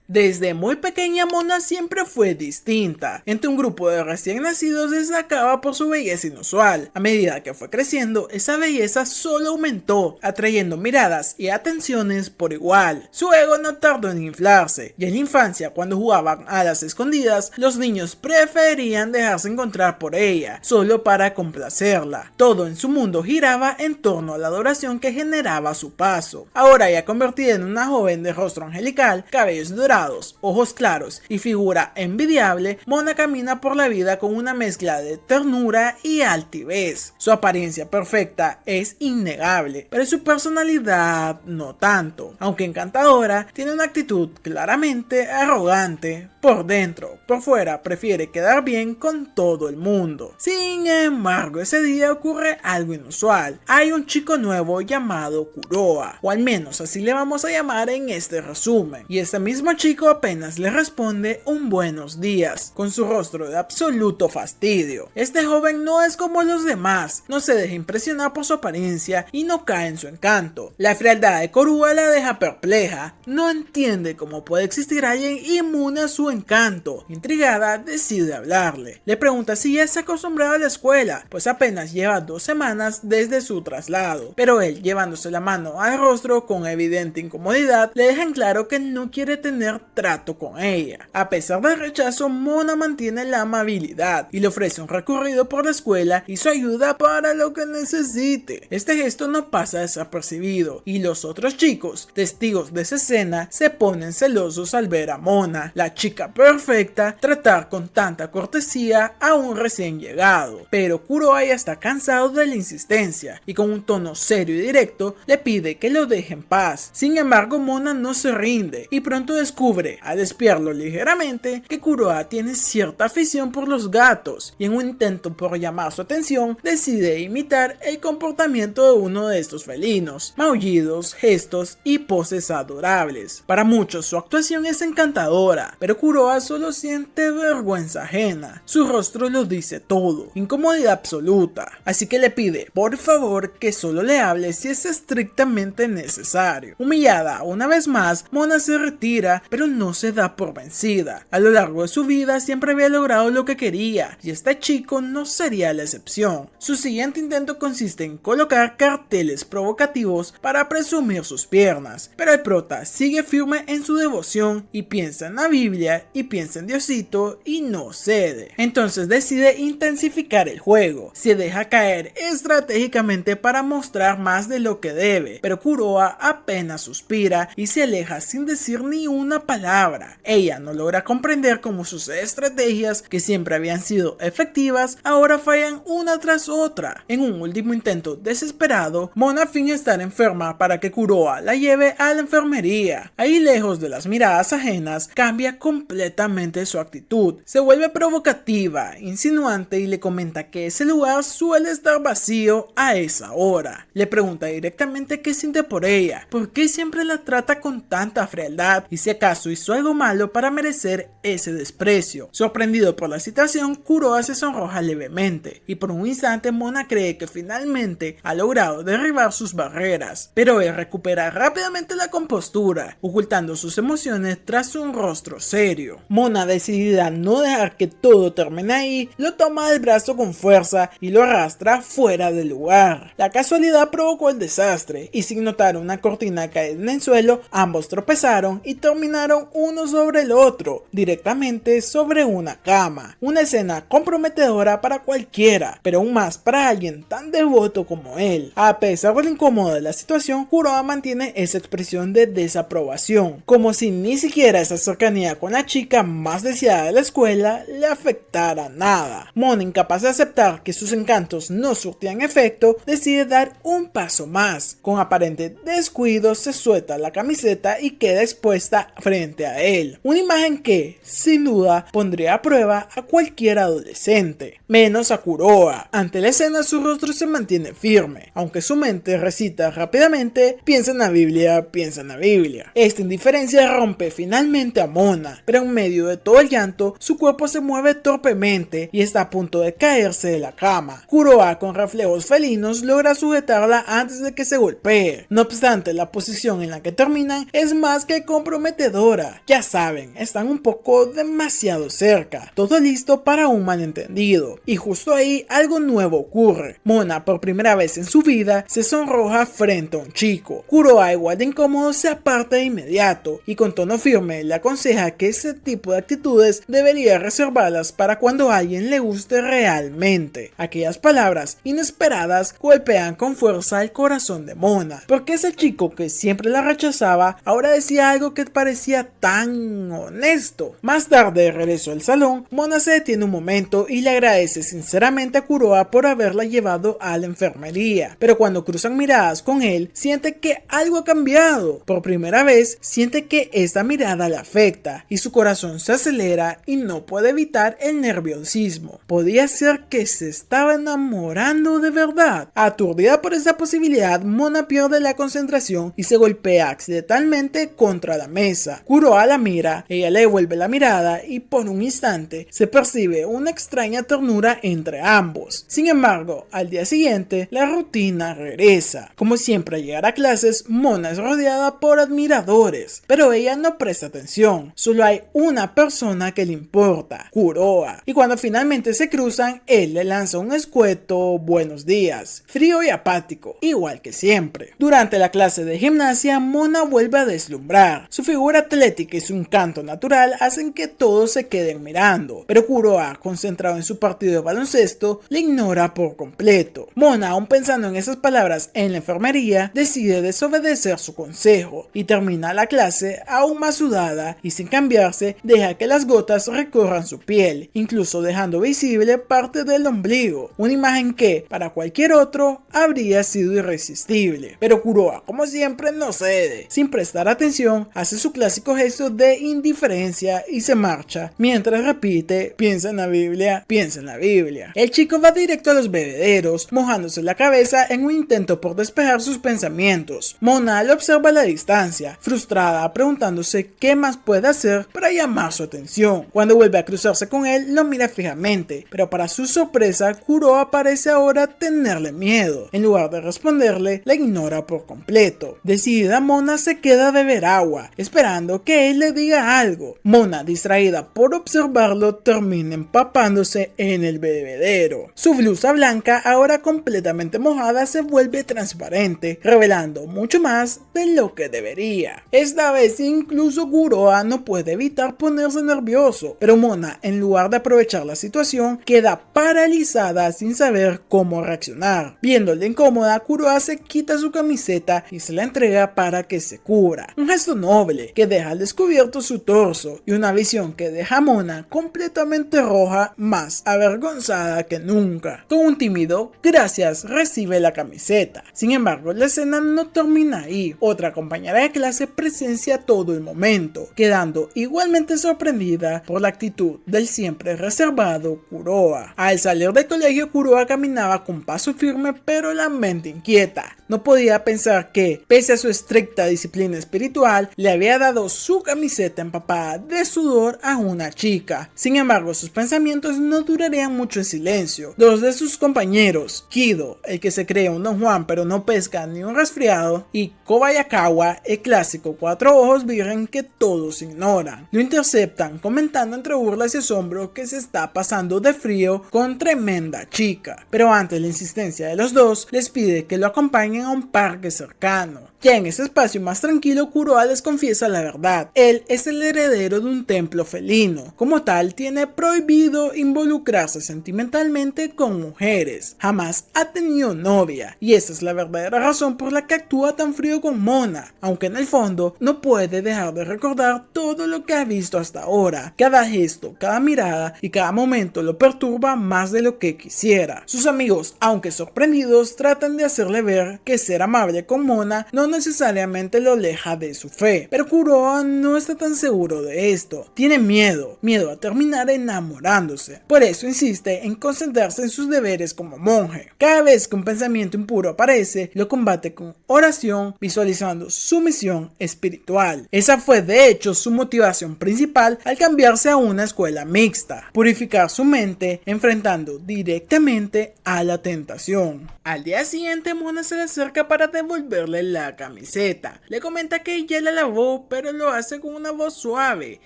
Desde muy pequeña Mona siempre fue distinta. Entre un grupo de recién nacidos destacaba por su belleza inusual. A medida que fue creciendo, esa belleza solo aumentó, atrayendo miradas y atenciones por igual. Su ego no tardó en inflarse, y en la infancia, cuando jugaban a las escondidas, los niños preferían dejarse encontrar por ella, solo para complacerla. Todo en su mundo giraba en torno a la adoración que generaba su paso. Ahora ya convertida en una joven de rostro angelical, cabellos dorados, ojos claros y figura envidiable, Mona camina por la vida con una mezcla de ternura y altivez. Su apariencia perfecta es innegable, pero su personalidad no tanto. Aunque encantadora, tiene una actitud claramente arrogante. Por dentro, por fuera, prefiere quedar bien con todo el mundo. Sin embargo, ese día ocurre algo inusual. Hay un chico nuevo llamado Kuroa, o al menos así le vamos a llamar en este resumen. Y este mismo chico apenas le responde un buenos días, con su rostro de absoluto fastidio. Este joven no es como los demás, no se deja impresionar por su apariencia y no cae en su encanto. La frialdad de Kuroa la deja perpleja, no entiende cómo puede existir alguien inmune a su encanto. Intrigada, decide hablarle. Le pregunta si ya se ha acostumbrado a la escuela, pues apenas lleva 2 semanas desde su traslado. Pero él, llevándose la mano al rostro con evidente incomodidad, le deja en claro que no quiere tener trato con ella. A pesar del rechazo, Mona mantiene la amabilidad y le ofrece un recorrido por la escuela y su ayuda para lo que necesite. Este gesto no pasa desapercibido y los otros chicos, testigos de esa escena, se ponen celosos al ver a Mona, la chica perfecta, tratar con tanta cortesía a un recién llegado. Pero Kuroa ya está cansado de la insistencia y con un tono serio y directo le pide que lo deje en paz. Sin embargo, Mona no se rinde y pronto descubre, al espiarlo ligeramente, que Kuroa tiene cierta afición por los gatos y en un intento por llamar su atención decide imitar el comportamiento de uno de estos felinos, maullidos, gestos y poses adorables. Para muchos su actuación es encantadora, pero Kuroa solo siente vergüenza ajena. Su rostro lo dice todo, incomodidad absoluta, así que le pide por favor que solo le hable si es estrictamente necesario. Humillada una vez más, Mona se retira, pero no se da por vencida. A lo largo de su vida siempre había logrado lo que quería, y este chico no sería la excepción. Su siguiente intento consiste en colocar carteles provocativos para presumir sus piernas, pero el prota sigue firme en su devoción y piensa en la Biblia y piensa en Diosito y no cede. Entonces decide intensificar el juego, se deja caer estratégicamente para mostrar más de lo que debe, pero Kuroa apenas suspira y se aleja sin decir ni una palabra. Ella no logra comprender cómo sus estrategias, que siempre habían sido efectivas, ahora fallan una tras otra. En un último intento desesperado, Mona finge estar enferma para que Kuroa la lleve a la enfermería. Ahí, lejos de las miradas ajenas, cambia completamente su actitud. Se vuelve provocativa, insinuante y le comenta que ese lugar suele estar vacío a esa hora. Le pregunta directamente qué siente por ella, por qué siempre la trata con tanta frialdad y si acaso hizo algo malo para merecer ese desprecio. Sorprendido por la situación, Kuroa se sonroja levemente y por un instante Mona cree que finalmente ha logrado derribar sus barreras, pero él recupera rápidamente la compostura, ocultando sus emociones tras un rostro serio. Mona, decidida a no dejar que todo termine ahí, lo toma del brazo con fuerza y lo arrastra fuera del lugar. La casualidad provocó el desastre y sin notar una cortina caer en el suelo, ambos tropezaron y terminaron uno sobre el otro, directamente sobre una cama. Una escena comprometedora para cualquiera, pero aún más para alguien tan devoto como él. A pesar de lo incómodo de la situación, Kuroa mantiene esa expresión de desaprobación, como si ni siquiera esa cercanía con la chica más deseada de la escuela le afectara nada. Mona, incapaz de aceptar que sus encantos no surtían efecto, decide dar un paso más. Con aparente descuido se suelta la camiseta y queda expuesta frente a él. Una imagen que, sin duda, pondría a prueba a cualquier adolescente, menos a Kuroa. Ante la escena su rostro se mantiene firme, aunque su mente recita rápidamente: piensa en la Biblia, piensa en la Biblia. Esta indiferencia rompe finalmente a Mona, pero en medio de todo el llanto, su cuerpo se mueve torpemente y está a punto de caerse de la cama. Kuroa, con reflejos felinos, logra sujetarla antes de que se golpee. No obstante, la posición en la que terminan es más que comprometedora. admiradora. Ya saben, están un poco demasiado cerca, todo listo para un malentendido. Y justo ahí algo nuevo ocurre. Mona, por primera vez en su vida, se sonroja frente a un chico. Kuroa, igual de incómodo, se aparta de inmediato y con tono firme le aconseja que ese tipo de actitudes debería reservarlas para cuando a alguien le guste realmente. Aquellas palabras inesperadas golpean con fuerza el corazón de Mona, porque ese chico que siempre la rechazaba ahora decía algo que parecía tan honesto. Más tarde, regresó al salón, Mona se detiene un momento y le agradece sinceramente a Kuroa por haberla llevado a la enfermería, pero cuando cruzan miradas con él, siente que algo ha cambiado. Por primera vez, siente que esta mirada le afecta y su corazón se acelera y no puede evitar el nerviosismo. Podía ser que se estaba enamorando de verdad. Aturdida por esa posibilidad, Mona pierde la concentración y se golpea accidentalmente contra la mesa. Kuroa la mira, ella le devuelve la mirada y por un instante se percibe una extraña ternura entre ambos. Sin embargo, al día siguiente, la rutina regresa. Como siempre al llegar a clases, Mona es rodeada por admiradores, pero ella no presta atención. Solo hay una persona que le importa, Kuroa. Y cuando finalmente se cruzan, él le lanza un escueto buenos días, frío y apático, igual que siempre. Durante la clase de gimnasia, Mona vuelve a deslumbrar. Su figura atlética y su encanto natural hacen que todos se queden mirando, pero Kuroa, concentrado en su partido de baloncesto, le ignora por completo. Mona, aún pensando en esas palabras en la enfermería, decide desobedecer su consejo y termina la clase aún más sudada y sin cambiarse deja que las gotas recorran su piel, incluso dejando visible parte del ombligo, una imagen que para cualquier otro habría sido irresistible. Pero Kuroa, como siempre, no cede. Sin prestar atención, hace su clásico gesto de indiferencia y se marcha, mientras repite: piensa en la Biblia, piensa en la Biblia. El chico va directo a los bebederos, mojándose la cabeza en un intento por despejar sus pensamientos. Mona lo observa a la distancia, frustrada, preguntándose qué más puede hacer para llamar su atención. Cuando vuelve a cruzarse con él, lo mira fijamente, pero para su sorpresa, Kuroa parece ahora tenerle miedo. En lugar de responderle, la ignora por completo. Decidida, Mona se queda a beber agua, esperando que él le diga algo. Mona, distraída por observarlo, termina empapándose en el bebedero. Su blusa blanca, ahora completamente mojada, se vuelve transparente, revelando mucho más de lo que debería. Esta vez incluso Kuroa no puede evitar ponerse nervioso, pero Mona, en lugar de aprovechar la situación, queda paralizada sin saber cómo reaccionar. Viéndola incómoda, Kuroa se quita su camiseta y se la entrega para que se cubra. Un gesto noble que deja al descubierto su torso y una visión que deja a Mona completamente roja, más avergonzada que nunca. Con un tímido "gracias" recibe la camiseta. Sin embargo, la escena no termina ahí. Otra compañera de clase presencia todo el momento, quedando igualmente sorprendida por la actitud del siempre reservado Kuroa. Al salir del colegio, Kuroa caminaba con paso firme pero la mente inquieta. No podía pensar que, pese a su estricta disciplina espiritual, le había dado su camiseta empapada de sudor a una chica. Sin embargo, sus pensamientos no durarían mucho en silencio. Dos de sus compañeros, Kido, el que se cree un Don Juan pero no pesca ni un resfriado, y Kobayakawa, el clásico cuatro ojos virgen que todos ignoran, lo interceptan comentando entre burlas y asombro que se está pasando de frío con tremenda chica. Pero ante la insistencia de los dos, les pide que lo acompañen a un parque cercano. Ya en ese espacio más tranquilo, Kuroa les confiesa la verdad. Él es el heredero de un templo felino. Como tal, tiene prohibido involucrarse sentimentalmente con mujeres. Jamás ha tenido novia. Y esa es la verdadera razón por la que actúa tan frío con Mona. Aunque en el fondo no puede dejar de recordar todo lo que ha visto hasta ahora. Cada gesto, cada mirada y cada momento lo perturba más de lo que quisiera. Sus amigos, aunque sorprendidos, tratan de hacerle ver que ser amable con Mona no necesariamente lo aleja de su fe, pero Kuroa no está tan seguro de esto. Tiene miedo a terminar enamorándose. Por eso insiste en concentrarse en sus deberes como monje. Cada vez que un pensamiento impuro aparece, lo combate con oración, visualizando su misión espiritual. Esa fue de hecho su motivación principal al cambiarse a una escuela mixta: purificar su mente enfrentando directamente a la tentación. Al día siguiente, Mona se le acerca para devolverle la camiseta. Le comenta que ya la lavó, pero lo hace con una voz suave,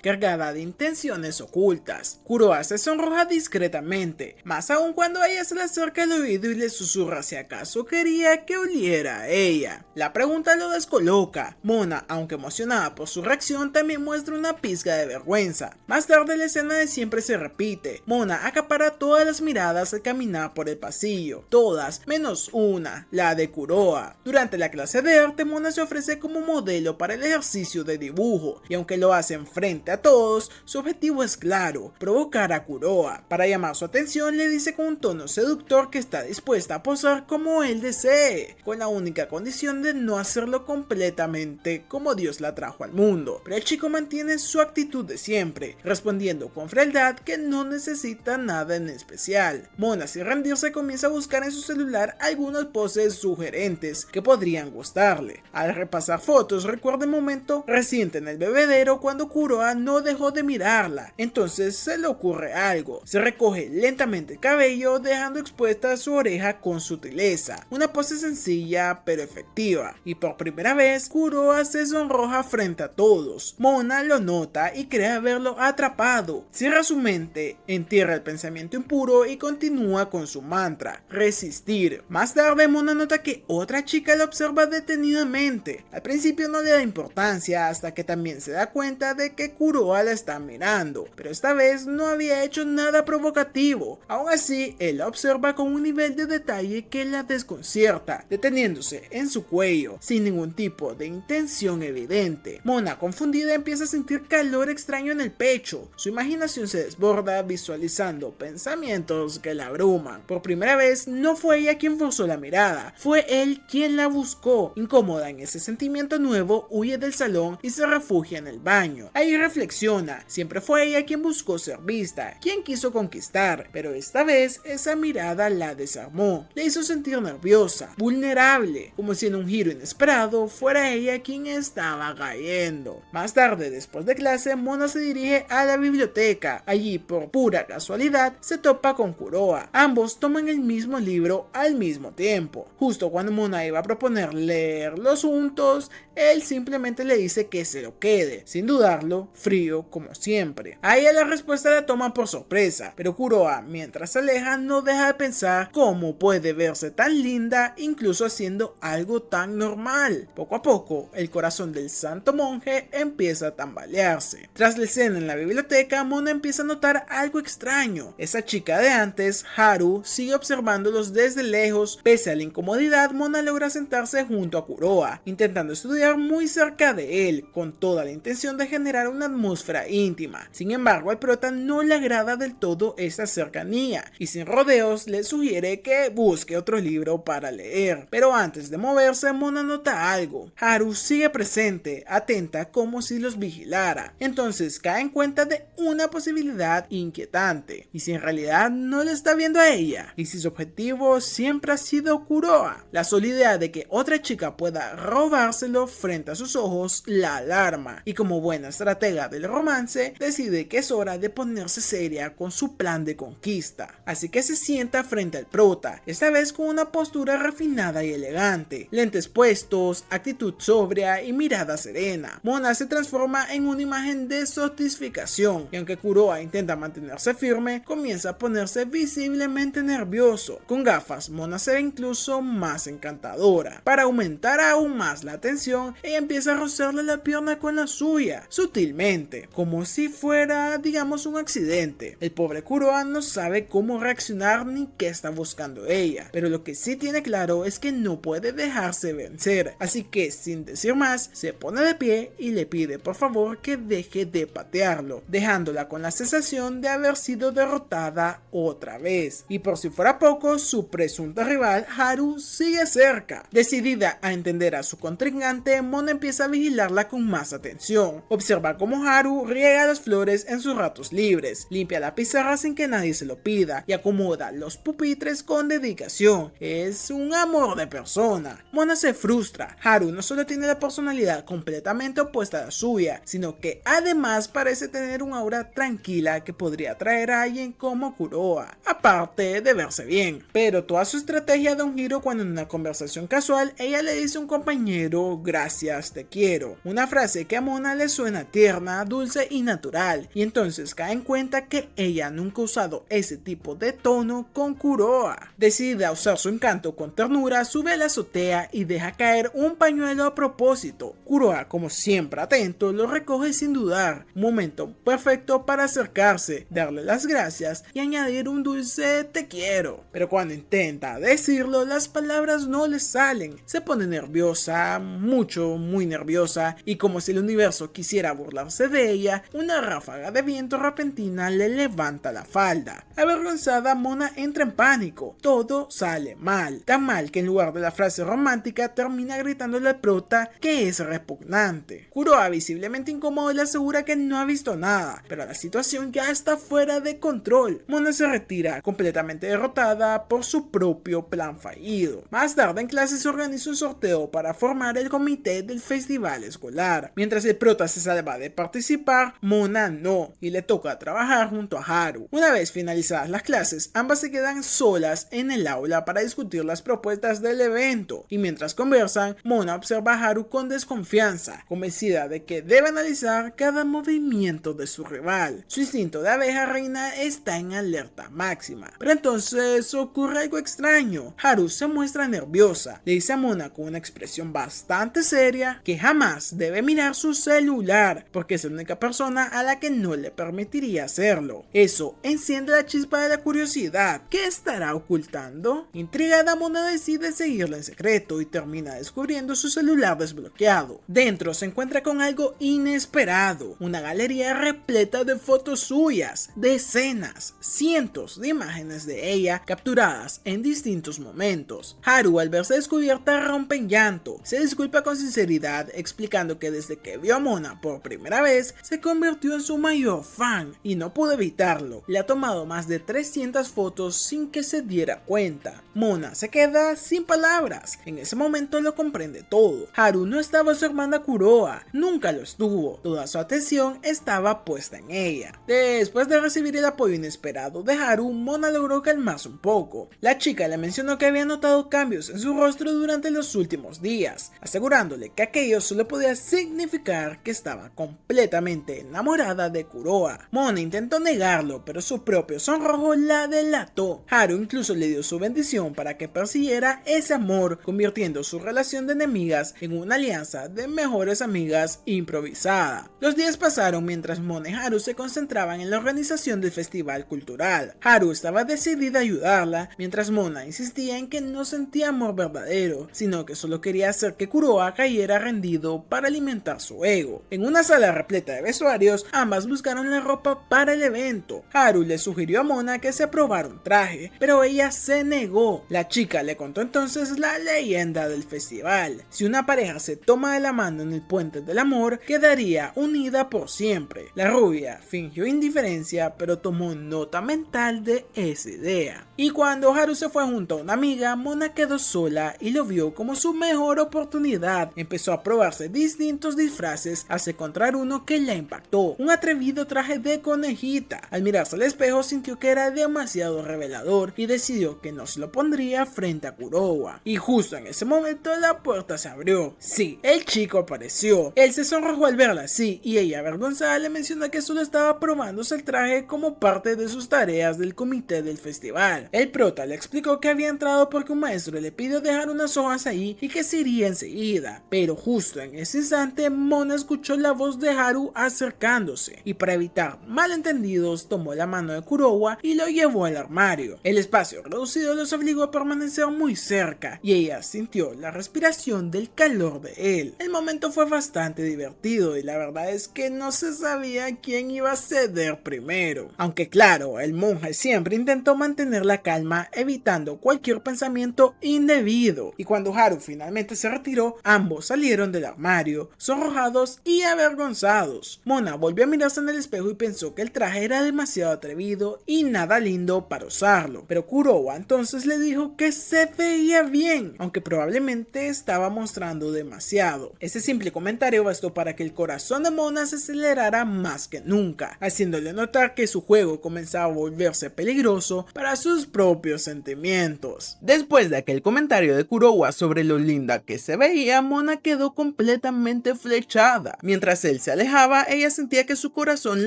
cargada de intenciones ocultas. Kuroa se sonroja discretamente, más aún cuando ella se le acerca al oído y le susurra si acaso quería que oliera a ella. La pregunta lo descoloca. Mona, aunque emocionada por su reacción, también muestra una pizca de vergüenza. Más tarde la escena de siempre se repite. Mona acapara todas las miradas al caminar por el pasillo, todas menos una, la de Kuroa. Durante la clase de arte, Mona se ofrece como modelo para el ejercicio de dibujo, y aunque lo hace frente a todos, su objetivo es claro: provocar a Kuroa. Para llamar su atención, le dice con un tono seductor que está dispuesta a posar como él desee, con la única condición de no hacerlo completamente como Dios la trajo al mundo. Pero el chico mantiene su actitud de siempre, respondiendo con frialdad que no necesita nada en especial. Mona, sin rendirse, comienza a buscar en su celular algunas poses sugerentes que podrían gustarle. Al repasar fotos, recuerda el momento reciente en el bebedero cuando Kuroa no dejó de mirarla. Entonces se le ocurre algo. Se recoge lentamente el cabello, dejando expuesta su oreja con sutileza. Una pose sencilla pero efectiva. Y por primera vez, Kuroa se sonroja frente a todos. Mona lo nota y cree haberlo atrapado. Cierra su mente, entierra el pensamiento impuro y continúa con su mantra: resistir. Más tarde, Mona nota que otra chica la observa detenidamente. Al principio no le da importancia, hasta que también se da cuenta de que Kuroa la está mirando, pero esta vez no había hecho nada provocativo. Aún así, él la observa con un nivel de detalle que la desconcierta, deteniéndose en su cuello, sin ningún tipo de intención evidente. Mona, confundida, empieza a sentir calor extraño en el pecho. Su imaginación se desborda, visualizando pensamientos que la abruman. Por primera vez, no fue ella quien forzó la mirada, fue él quien la buscó. Incómoda en ese sentimiento nuevo, huye del salón y se refugia en el baño. Ahí reflexiona: siempre fue ella quien buscó ser vista, quien quiso conquistar, pero esta vez esa mirada la desarmó, le hizo sentir nerviosa, vulnerable, como si en un giro inesperado fuera ella quien estaba cayendo. Más tarde, después de clase, Mona se dirige a la biblioteca. Allí, por pura casualidad, se topa con Kuroa. Ambos toman el mismo libro al mismo tiempo. Justo cuando Mona iba a proponer leerlos juntos, él simplemente le dice que se lo quede, sin dudarlo, frío como siempre. A ella la respuesta la toma por sorpresa, pero Kuroa, mientras se aleja, no deja de pensar cómo puede verse tan linda incluso haciendo algo tan normal. Poco a poco, el corazón del santo monje empieza a tambalearse. Tras la escena en la biblioteca, Mona empieza a notar algo extraño. Esa chica de antes, Haru, sigue observándolos desde lejos. Pese a la incomodidad, Mona logra sentarse junto a Kuroa, intentando estudiar muy cerca de él, con toda la intención de generar una atmósfera íntima. Sin embargo, al prota no le agrada del todo esta cercanía, y sin rodeos le sugiere que busque otro libro para leer. Pero antes de moverse, Mona nota algo. Haru sigue presente, atenta como si los vigilara. Entonces cae en cuenta de una posibilidad inquietante. ¿Y si en realidad no le está viendo a ella? ¿Y si su objetivo siempre ha sido Kuroa? La sola idea de que otra chica pueda robárselo frente a sus ojos la alarma, y como buena estratega del romance, decide que es hora de ponerse seria con su plan de conquista. Así que se sienta frente al prota, esta vez con una postura refinada y elegante, lentes puestos, actitud sobria y mirada serena. Mona se transforma en una imagen de satisfacción, y aunque Kuroa intenta mantenerse firme, comienza a ponerse visiblemente nervioso. Con gafas, Mona se ve incluso más encantadora. Para aumentar aún más la tensión, ella empieza a rozarle la pierna con la suya, sutilmente, como si fuera, digamos, un accidente. El pobre Kuroa no sabe cómo reaccionar ni qué está buscando ella, pero lo que sí tiene claro es que no puede dejarse vencer, así que sin decir más, se pone de pie y le pide por favor que deje de patearlo, dejándola con la sensación de haber sido derrotada otra vez. Y por si fuera poco, su presunta rival Haru sigue cerca. Decidida a entender a su contrincante, Mona empieza a vigilarla con más atención. Observa cómo Haru riega las flores en sus ratos libres, limpia la pizarra sin que nadie se lo pida y acomoda los pupitres con dedicación. Es un amor de persona. Mona se frustra. Haru no solo tiene la personalidad completamente opuesta a la suya, sino que además parece tener un aura tranquila que podría atraer a alguien como Kuroa, aparte de verse bien. Pero toda su estrategia da un giro cuando en una conversación casual ella le dice un compañero, gracias, te quiero. Una frase que a Mona le suena tierna, dulce y natural, y entonces cae en cuenta que ella nunca ha usado ese tipo de tono con Kuroha. Decidida a usar su encanto con ternura, sube a la azotea y deja caer un pañuelo a propósito. Kuroha, como siempre atento, lo recoge sin dudar. Un momento perfecto para acercarse, darle las gracias y añadir un dulce te quiero. Pero cuando intenta decirlo, las palabras no le salen. Se pone nerviosa, muy nerviosa, y como si el universo quisiera burlarse de ella, una ráfaga de viento repentina le levanta la falda. Avergonzada, Mona entra en pánico. Todo sale mal, tan mal que en lugar de la frase romántica termina gritándole al prota que es repugnante. Kuroha, visiblemente incómodo, le asegura que no ha visto nada, pero la situación ya está fuera de control. Mona se retira completamente derrotada por su propio plan fallido. Más tarde en clase se organiza un sorteo para formar el comité del festival escolar. Mientras el prota se salva de participar, Mona no, y le toca trabajar junto a Haru. Una vez finalizadas las clases, ambas se quedan solas en el aula para discutir las propuestas del evento, y mientras conversan, Mona observa a Haru con desconfianza, convencida de que debe analizar cada movimiento de su rival. Su instinto de abeja reina está en alerta máxima, pero entonces ocurre algo extraño. Haru se muestra nerviosa, le dice a Mona con una expresión bastante seria que jamás debe mirar su celular, porque es la única persona a la que no le permitiría hacerlo. Eso enciende la chispa de la curiosidad. ¿Qué estará ocultando? Intrigada, Mona decide seguirla en secreto y termina descubriendo su celular desbloqueado. Dentro se encuentra con algo inesperado, una galería repleta de fotos suyas, decenas, cientos de imágenes de ella capturadas en distintos momentos. Haru, al verse descubierta, rompe en llanto. Se disculpa con sinceridad, explicando que desde que vio a Mona por primera vez, se convirtió en su mayor fan y no pudo evitarlo. Le ha tomado más de 300 fotos sin que se diera cuenta. Mona se queda sin palabras. En ese momento lo comprende todo. Haru no estaba observando a Kuroha, nunca lo estuvo. Toda su atención estaba puesta en ella. Después de recibir el apoyo inesperado de Haru, Mona logró calmarse un poco. La chica le mencionó que había notado cambios en su rostro durante los últimos días, asegurándole que aquello solo podía significar que estaba completamente enamorada de Kuroha. Mona intentó negarlo, pero su propio sonrojo la delató. Haru incluso le dio su bendición para que persiguiera ese amor, convirtiendo su relación de enemigas en una alianza de mejores amigas improvisada. Los días pasaron mientras Mona y Haru se concentraban en la organización del festival cultural. Haru estaba decidida a ayudarla, mientras Mona insistía en que no sentía amor verdadero, sino que solo quería hacer que Kuroha cayera rendido para alimentar su ego. En una sala repleta de vestuarios, ambas buscaron la ropa para el evento. Haru le sugirió a Mona que se probara un traje, pero ella se negó. La chica le contó entonces la leyenda del festival. Si una pareja se toma de la mano en el puente del amor, quedaría unida por siempre. La rubia fingió indiferencia, pero tomó nota mental de esa idea. Y cuando Haru se fue junto a una amiga, Mona quedó sola y lo vio como su mejor oportunidad. Empezó a probarse distintos disfraces hasta encontrar uno que la impactó, un atrevido traje de conejita. Al mirarse al espejo sintió que era demasiado revelador y decidió que no se lo pondría frente a Kuroha. Y justo en ese momento la puerta se abrió. Sí, el chico apareció. Él se sonrojó al verla así y ella, avergonzada, le mencionó que solo estaba probándose el traje como parte de sus tareas del comité del festival. El prota le explicó que había entrado porque un maestro le pidió dejar unas hojas ahí y que se iría enseguida, pero justo en ese instante Mona escuchó la voz de Haru acercándose y para evitar malentendidos tomó la mano de Kuroha y lo llevó al armario. El espacio reducido los obligó a permanecer muy cerca y ella sintió la respiración del calor de él. El momento fue bastante divertido y la verdad es que no se sabía quién iba a ceder primero, aunque claro, el monje siempre intentó mantener la calma evitando cualquier pensamiento indebido, y cuando Haru finalmente se retiró, ambos salieron del armario, sonrojados y avergonzados. Mona volvió a mirarse en el espejo y pensó que el traje era demasiado atrevido y nada lindo para usarlo, pero Kuroha entonces le dijo que se veía bien, aunque probablemente estaba mostrando demasiado. Ese simple comentario bastó para que el corazón de Mona se acelerara más que nunca, haciéndole notar que su juego comenzaba a volverse peligroso para sus propios sentimientos. Después de aquel comentario de Kuroha sobre lo linda que se veía, Mona quedó completamente flechada. Mientras él se alejaba, ella sentía que su corazón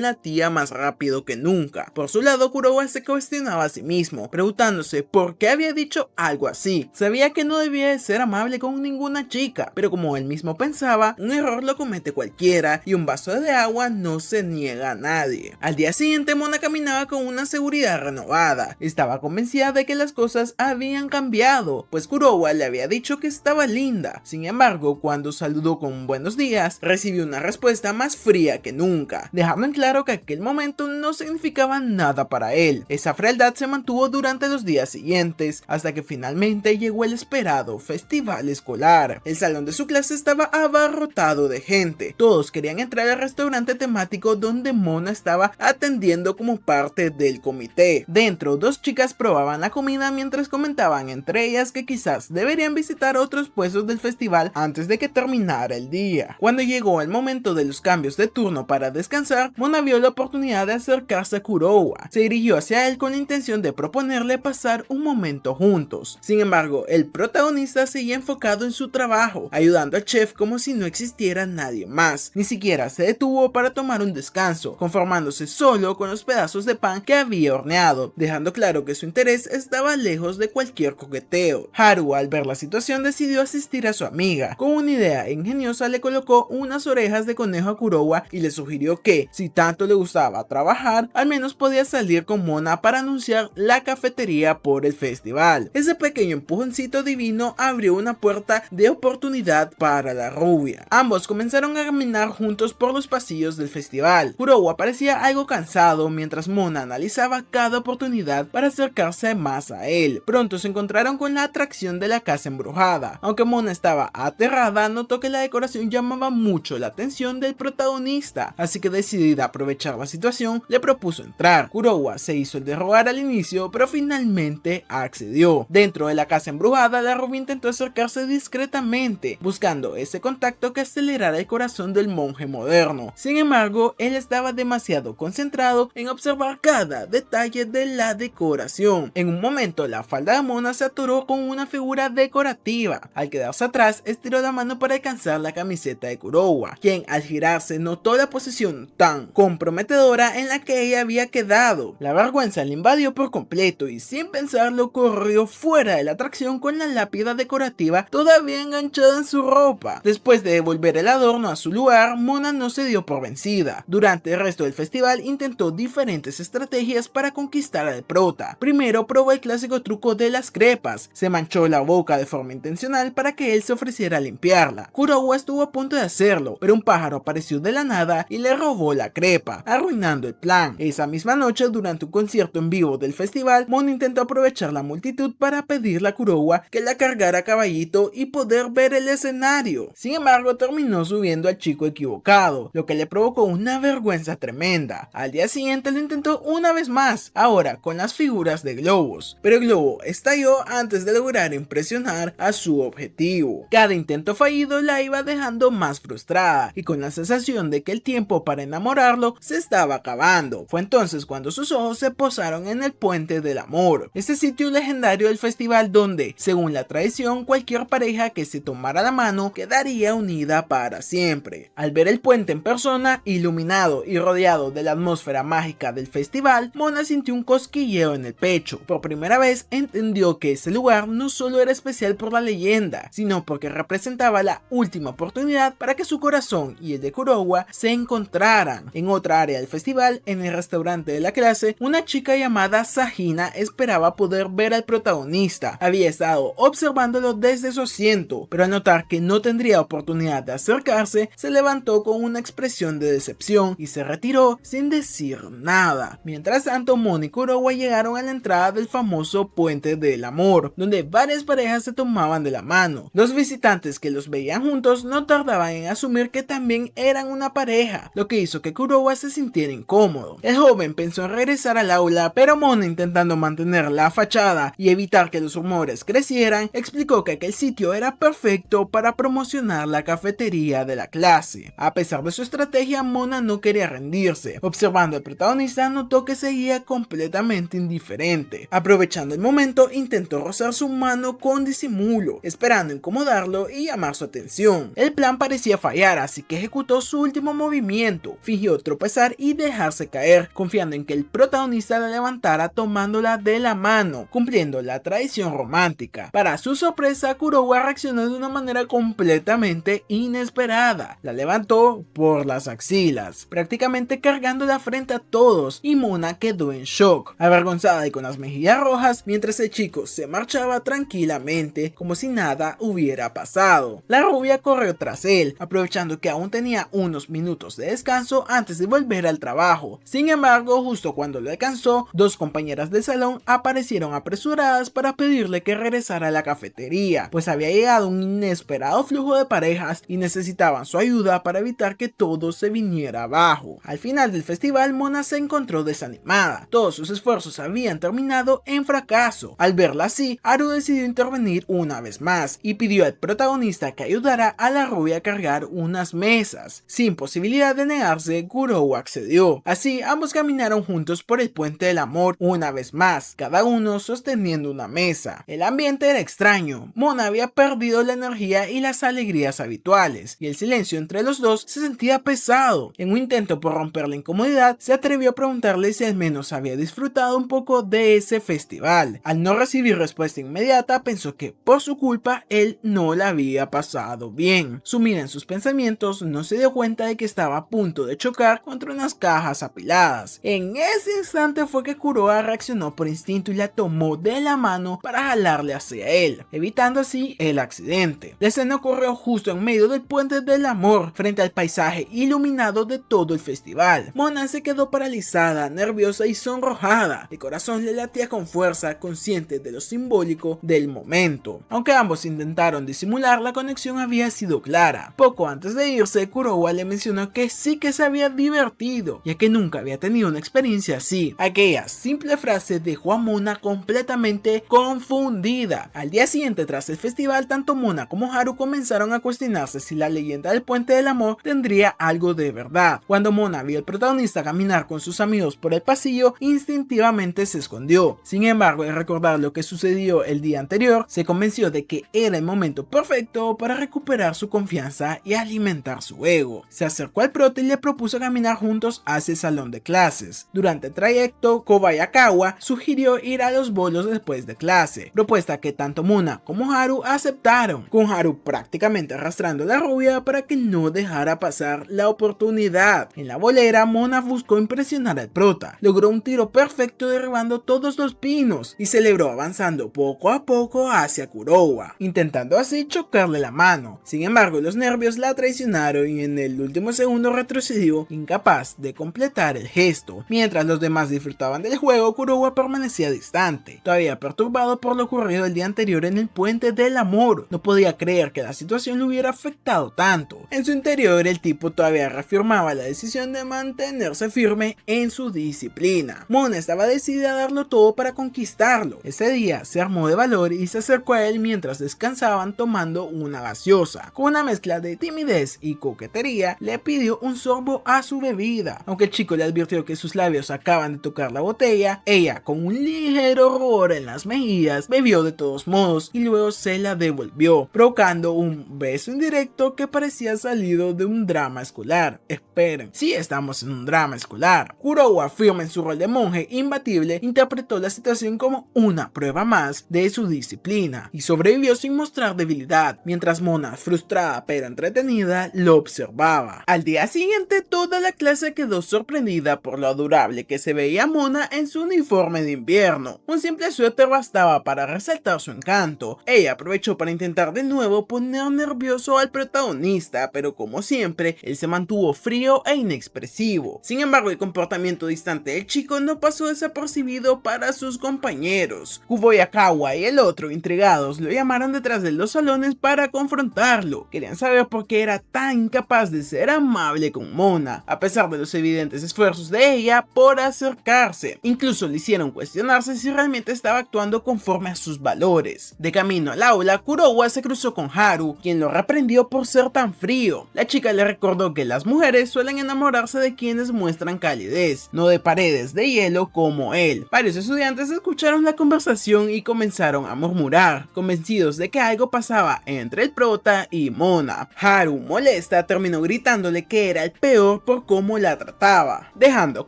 latía más rápido que nunca. Por su lado, Kurowa se cuestionaba a sí mismo, preguntándose por qué había dicho algo así. Sabía que no debía de ser amable con ninguna chica, pero como él mismo pensaba, un error lo comete cualquiera y un vaso de agua no se niega a nadie. Al día siguiente, Mona caminaba con una seguridad renovada. Estaba convencida de que las cosas habían cambiado, pues Kurowa le había dicho que estaba linda. Sin embargo, cuando saludó con buenos días, recibió una respuesta más fría que nunca, dejando en claro que aquel momento no significaba nada para él. Esa frialdad se mantuvo durante los días siguientes, hasta que finalmente llegó el esperado festival escolar. El salón de su clase estaba abarrotado de gente. Todos querían entrar al restaurante temático donde Mona estaba atendiendo como parte del comité. Dentro, dos chicas probaban la comida mientras comentaban entre ellas que quizás deberían visitar otros puestos del festival antes de que terminara el día. Cuando llegó el momento de los cambios de turno para descansar, Mona vio la oportunidad de acercarse a Kurowa. Se dirigió hacia él con la intención de proponerle pasar un momento juntos. Sin embargo, el protagonista seguía enfocado en su trabajo, ayudando al chef como si no existiera nadie más. Ni siquiera se detuvo para tomar un descanso, conformándose solo con los pedazos de pan que había horneado, dejando claro que su interés estaba lejos de cualquier coqueteo. Haru, al ver la situación, decidió asistir a su amiga. Con una idea ingeniosa, le colocó unas orejas de conejo a Kurowa y le sugirió que, si tanto le gustaba trabajar, al menos podía salir con Mona para anunciar la cafetería por el festival. Ese pequeño empujoncito divino abrió una puerta de oportunidad para la rubia. Ambos comenzaron a caminar juntos por los pasillos del festival. Kurowa parecía algo cansado mientras Mona analizaba cada oportunidad para acercarse más a él. Pronto se encontraron con la atracción de la casa embrujada. Aunque Mona estaba aterrada, notó que la decoración llamaba mucho la atención del protagonista, así que decidida a aprovechar la situación, le propuso entrar. Kurowa se hizo el de rogar al inicio, pero finalmente accedió. Dentro de la casa embrujada, la rubia intentó acercarse discretamente, buscando ese contacto que acelerara el corazón del monje moderno. Sin embargo, él estaba demasiado concentrado en observar cada detalle de la decoración. En un momento, la falda de Mona se atoró con una figura decorativa. Al quedarse atrás, estiró la mano para alcanzar la camiseta de Kurowa, quien al girarse notó la posición tan comprometedora en la que ella había quedado. La vergüenza le invadió por completo y sin pensarlo corrió fuera de la atracción con la lápida decorativa todavía enganchada en su ropa. Después de devolver el adorno a su lugar, Mona no se dio por vencida. Durante el resto del festival intentó diferentes estrategias para conquistar al prota. Primero probó el clásico truco de las crepas. Se manchó la boca de forma intencional para que él se ofreciera a limpiarla. Kurowa estuvo a punto de hacerlo, pero un pájaro apareció de la nada y le robó la crepa, arruinando el plan. Esa misma noche, durante un concierto en vivo del festival, Mona intentó aprovechar la multitud para pedirle a Kurowa que la cargara a caballito y poder ver el escenario. Sin embargo, terminó subiendo al chico equivocado, lo que le provocó una vergüenza tremenda. Al día siguiente lo intentó una vez más, ahora con las figuras de globos, pero el globo estalló antes de lograr impresionar a su objetivo. Cada intento fallido la iba dejando más frustrada y con la sensación de que el tiempo para enamorarlo se estaba acabando. Fue entonces cuando sus ojos se posaron en el Puente del Amor, este sitio legendario del festival donde, según la tradición, cualquier pareja que se tomara la mano quedaría unida para siempre. Al ver el puente en persona, iluminado y rodeado de la atmósfera mágica del festival, Mona sintió un cosquilleo en el pecho. Por primera vez entendió que ese lugar no solo era especial por la leyenda, sino porque representaba la última oportunidad para que su corazón y el de Kurowa se encontraran. En otra área del festival, en el restaurante de la clase, una chica llamada Sajina esperaba poder ver al protagonista. Había estado observándolo desde su asiento, pero al notar que no tendría oportunidad de acercarse, se levantó con una expresión de decepción y se retiró sin decir nada. Mientras tanto, Mona y Kurowa llegaron a la entrada del famoso Puente del Amor, donde varias parejas se tomaban de la mano. Los visitantes que los veían juntos no tardaban en asumir que también eran una pareja, lo que hizo que Kurowa se sintiera incómodo. El joven pensó en regresar al aula, pero Mona, intentando mantener la fachada y evitar que los rumores crecieran, explicó que aquel sitio era perfecto para promocionar la cafetería de la clase. A pesar de su estrategia, Mona no quería rendirse. Observando al protagonista, notó que seguía completamente indiferente. Aprovechando el momento, intentó rozar su mano con disimulo, esperando incomodarlo y llamar su atención. El plan parecía fallar, así que ejecutó su último movimiento, fingió tropezar y dejarse caer, confiando en que el protagonista la levantara tomándola de la mano, cumpliendo la tradición romántica. Para su sorpresa, Kurowa reaccionó de una manera completamente inesperada. La levantó por las axilas, prácticamente cargándola frente a todos, y Mona quedó en shock, avergonzada y con las mejillas rojas, mientras el chico se marchaba tranquilamente como si nada hubiera pasado. La rubia corrió tras él, aprovechando que aún tenía unos minutos de descanso antes de volver al trabajo. Sin embargo, justo cuando lo alcanzó, dos compañeras del salón aparecieron apresuradas para pedirle que regresara a la cafetería, pues había llegado un inesperado flujo de parejas y necesitaban su ayuda para evitar que todo se viniera abajo. Al final del festival, Mona se encontró desanimada. Todos sus esfuerzos habían terminado en fracaso. Al verla así, Haru decidió intervenir una vez más y pidió al protagonista que ayudara a la rubia a cargar unas mesas. Sin posibilidad de negarse, Kurowa accedió. Así, ambos caminaron juntos por el puente del amor una vez más, cada uno sosteniendo una mesa. El ambiente era extraño. Mona había perdido la energía y las alegrías habituales, y el silencio entre los dos se sentía pesado. En un intento por romper la incomodidad, se atrevió a preguntarle si al menos había disfrutado un poco de ese festival. Al no recibir respuesta inmediata, pensó que por su culpa él no la había pasado bien. Sumida en sus pensamientos, no se dio cuenta de que estaba a punto de chocar contra unas cajas apiladas. En ese instante fue que Kurowa reaccionó por instinto y la tomó de la mano para jalarle hacia él, evitando así el accidente. La escena ocurrió justo en medio del puente del amor, frente al paisaje iluminado de todo el festival. Mona se quedó paralizada, nerviosa y sonrojada. El corazón le latía con fuerza, consciente de lo simbólico del momento. Aunque ambos intentaron disimular, la conexión había sido clara. Poco antes de irse, Kurowa le mencionó que sí que se había divertido, ya que nunca había tenido una experiencia así. Aquella simple frase dejó a Mona completamente confundida. Al día siguiente, tras el festival, tanto Mona como Haru comenzaron a cuestionarse si la leyenda del puente del amor tendría algo de verdad. Cuando Mona vio al protagonista caminar con sus amigos por el pasillo, instintivamente se escondió. Sin embargo, al recordar lo que sucedió el día anterior, se convenció de que era el momento perfecto para recuperar su confianza y alimentar su ego. Se acercó al prota y le propuso caminar juntos hacia el salón de clases. Durante el trayecto, Kobayakawa sugirió ir a los bolos después de clase, propuesta que tanto Mona como Haru aceptaron, con Haru prácticamente arrastrando a la rubia para que no dejara pasar la oportunidad. En la bolera, Mona buscó impresionar al prota, logró un tiro perfecto derribando todos los pinos y celebró avanzando poco a poco hacia Kurowa, intentando así chocarle la mano. Sin embargo, los nervios la traicionaron y en el último segundo retrocedió, incapaz de completar el gesto. Mientras los demás disfrutaban del juego, Kurowa permanecía distante, todavía perturbado por lo ocurrido el día anterior en el puente del amor. No podía creer que la situación lo hubiera afectado tanto. En su interior, el tipo todavía reafirmaba la decisión de mantenerse firme en su disciplina. Mona estaba decidida a darlo todo para conquistarlo. Ese día se armó de valor y se acercó a él mientras descansaban tomando una gaseosa. Con una mezcla de timidez y coquetería, le pidió un sorbo a su bebida. Aunque el chico le advirtió que sus labios acaban de tocar la botella, ella, con un ligero rubor en las mejillas, bebió de todos modos y luego se la devolvió, provocando un beso indirecto que parecía salido de un drama escolar. Esperen, sí estamos en un drama escolar. Kurowa, firme en su rol de monje imbatible, interpretó la situación como una prueba más de su disciplina y sobrevivió sin mostrar debilidad, mientras Mona, frustrada pero entretenida, lo observaba. Al día siguiente, toda la clase quedó sorprendida por lo adorable que se veía Mona en su uniforme de invierno. Un simple suéter bastaba para resaltar su encanto. Ella aprovechó para intentar de nuevo poner nervioso al protagonista, pero como siempre, él se mantuvo frío e inexpresivo. Sin embargo, el comportamiento distante del chico no pasó desapercibido para sus compañeros. Kobayakawa y el otro, intrigados, lo llamaron detrás de los salones para confrontarlo. Querían saber por qué era tan incapaz de ser amable con Mona, a pesar de los evidentes esfuerzos de ella por acercarse. Incluso le hicieron cuestionarse si realmente estaba actuando conforme a sus valores. De camino al aula, Kurowa se cruzó con Haru, quien lo reprendió por ser tan frío. La chica le recordó que las mujeres suelen enamorarse de quienes muestran calidez, no de paredes de hielo como él. Varios estudiantes escucharon la conversación y comenzaron a murmurar, convencidos convencidos de que algo pasaba entre el prota y Mona. Haru, molesta, terminó gritándole que era el peor por cómo la trataba, dejando a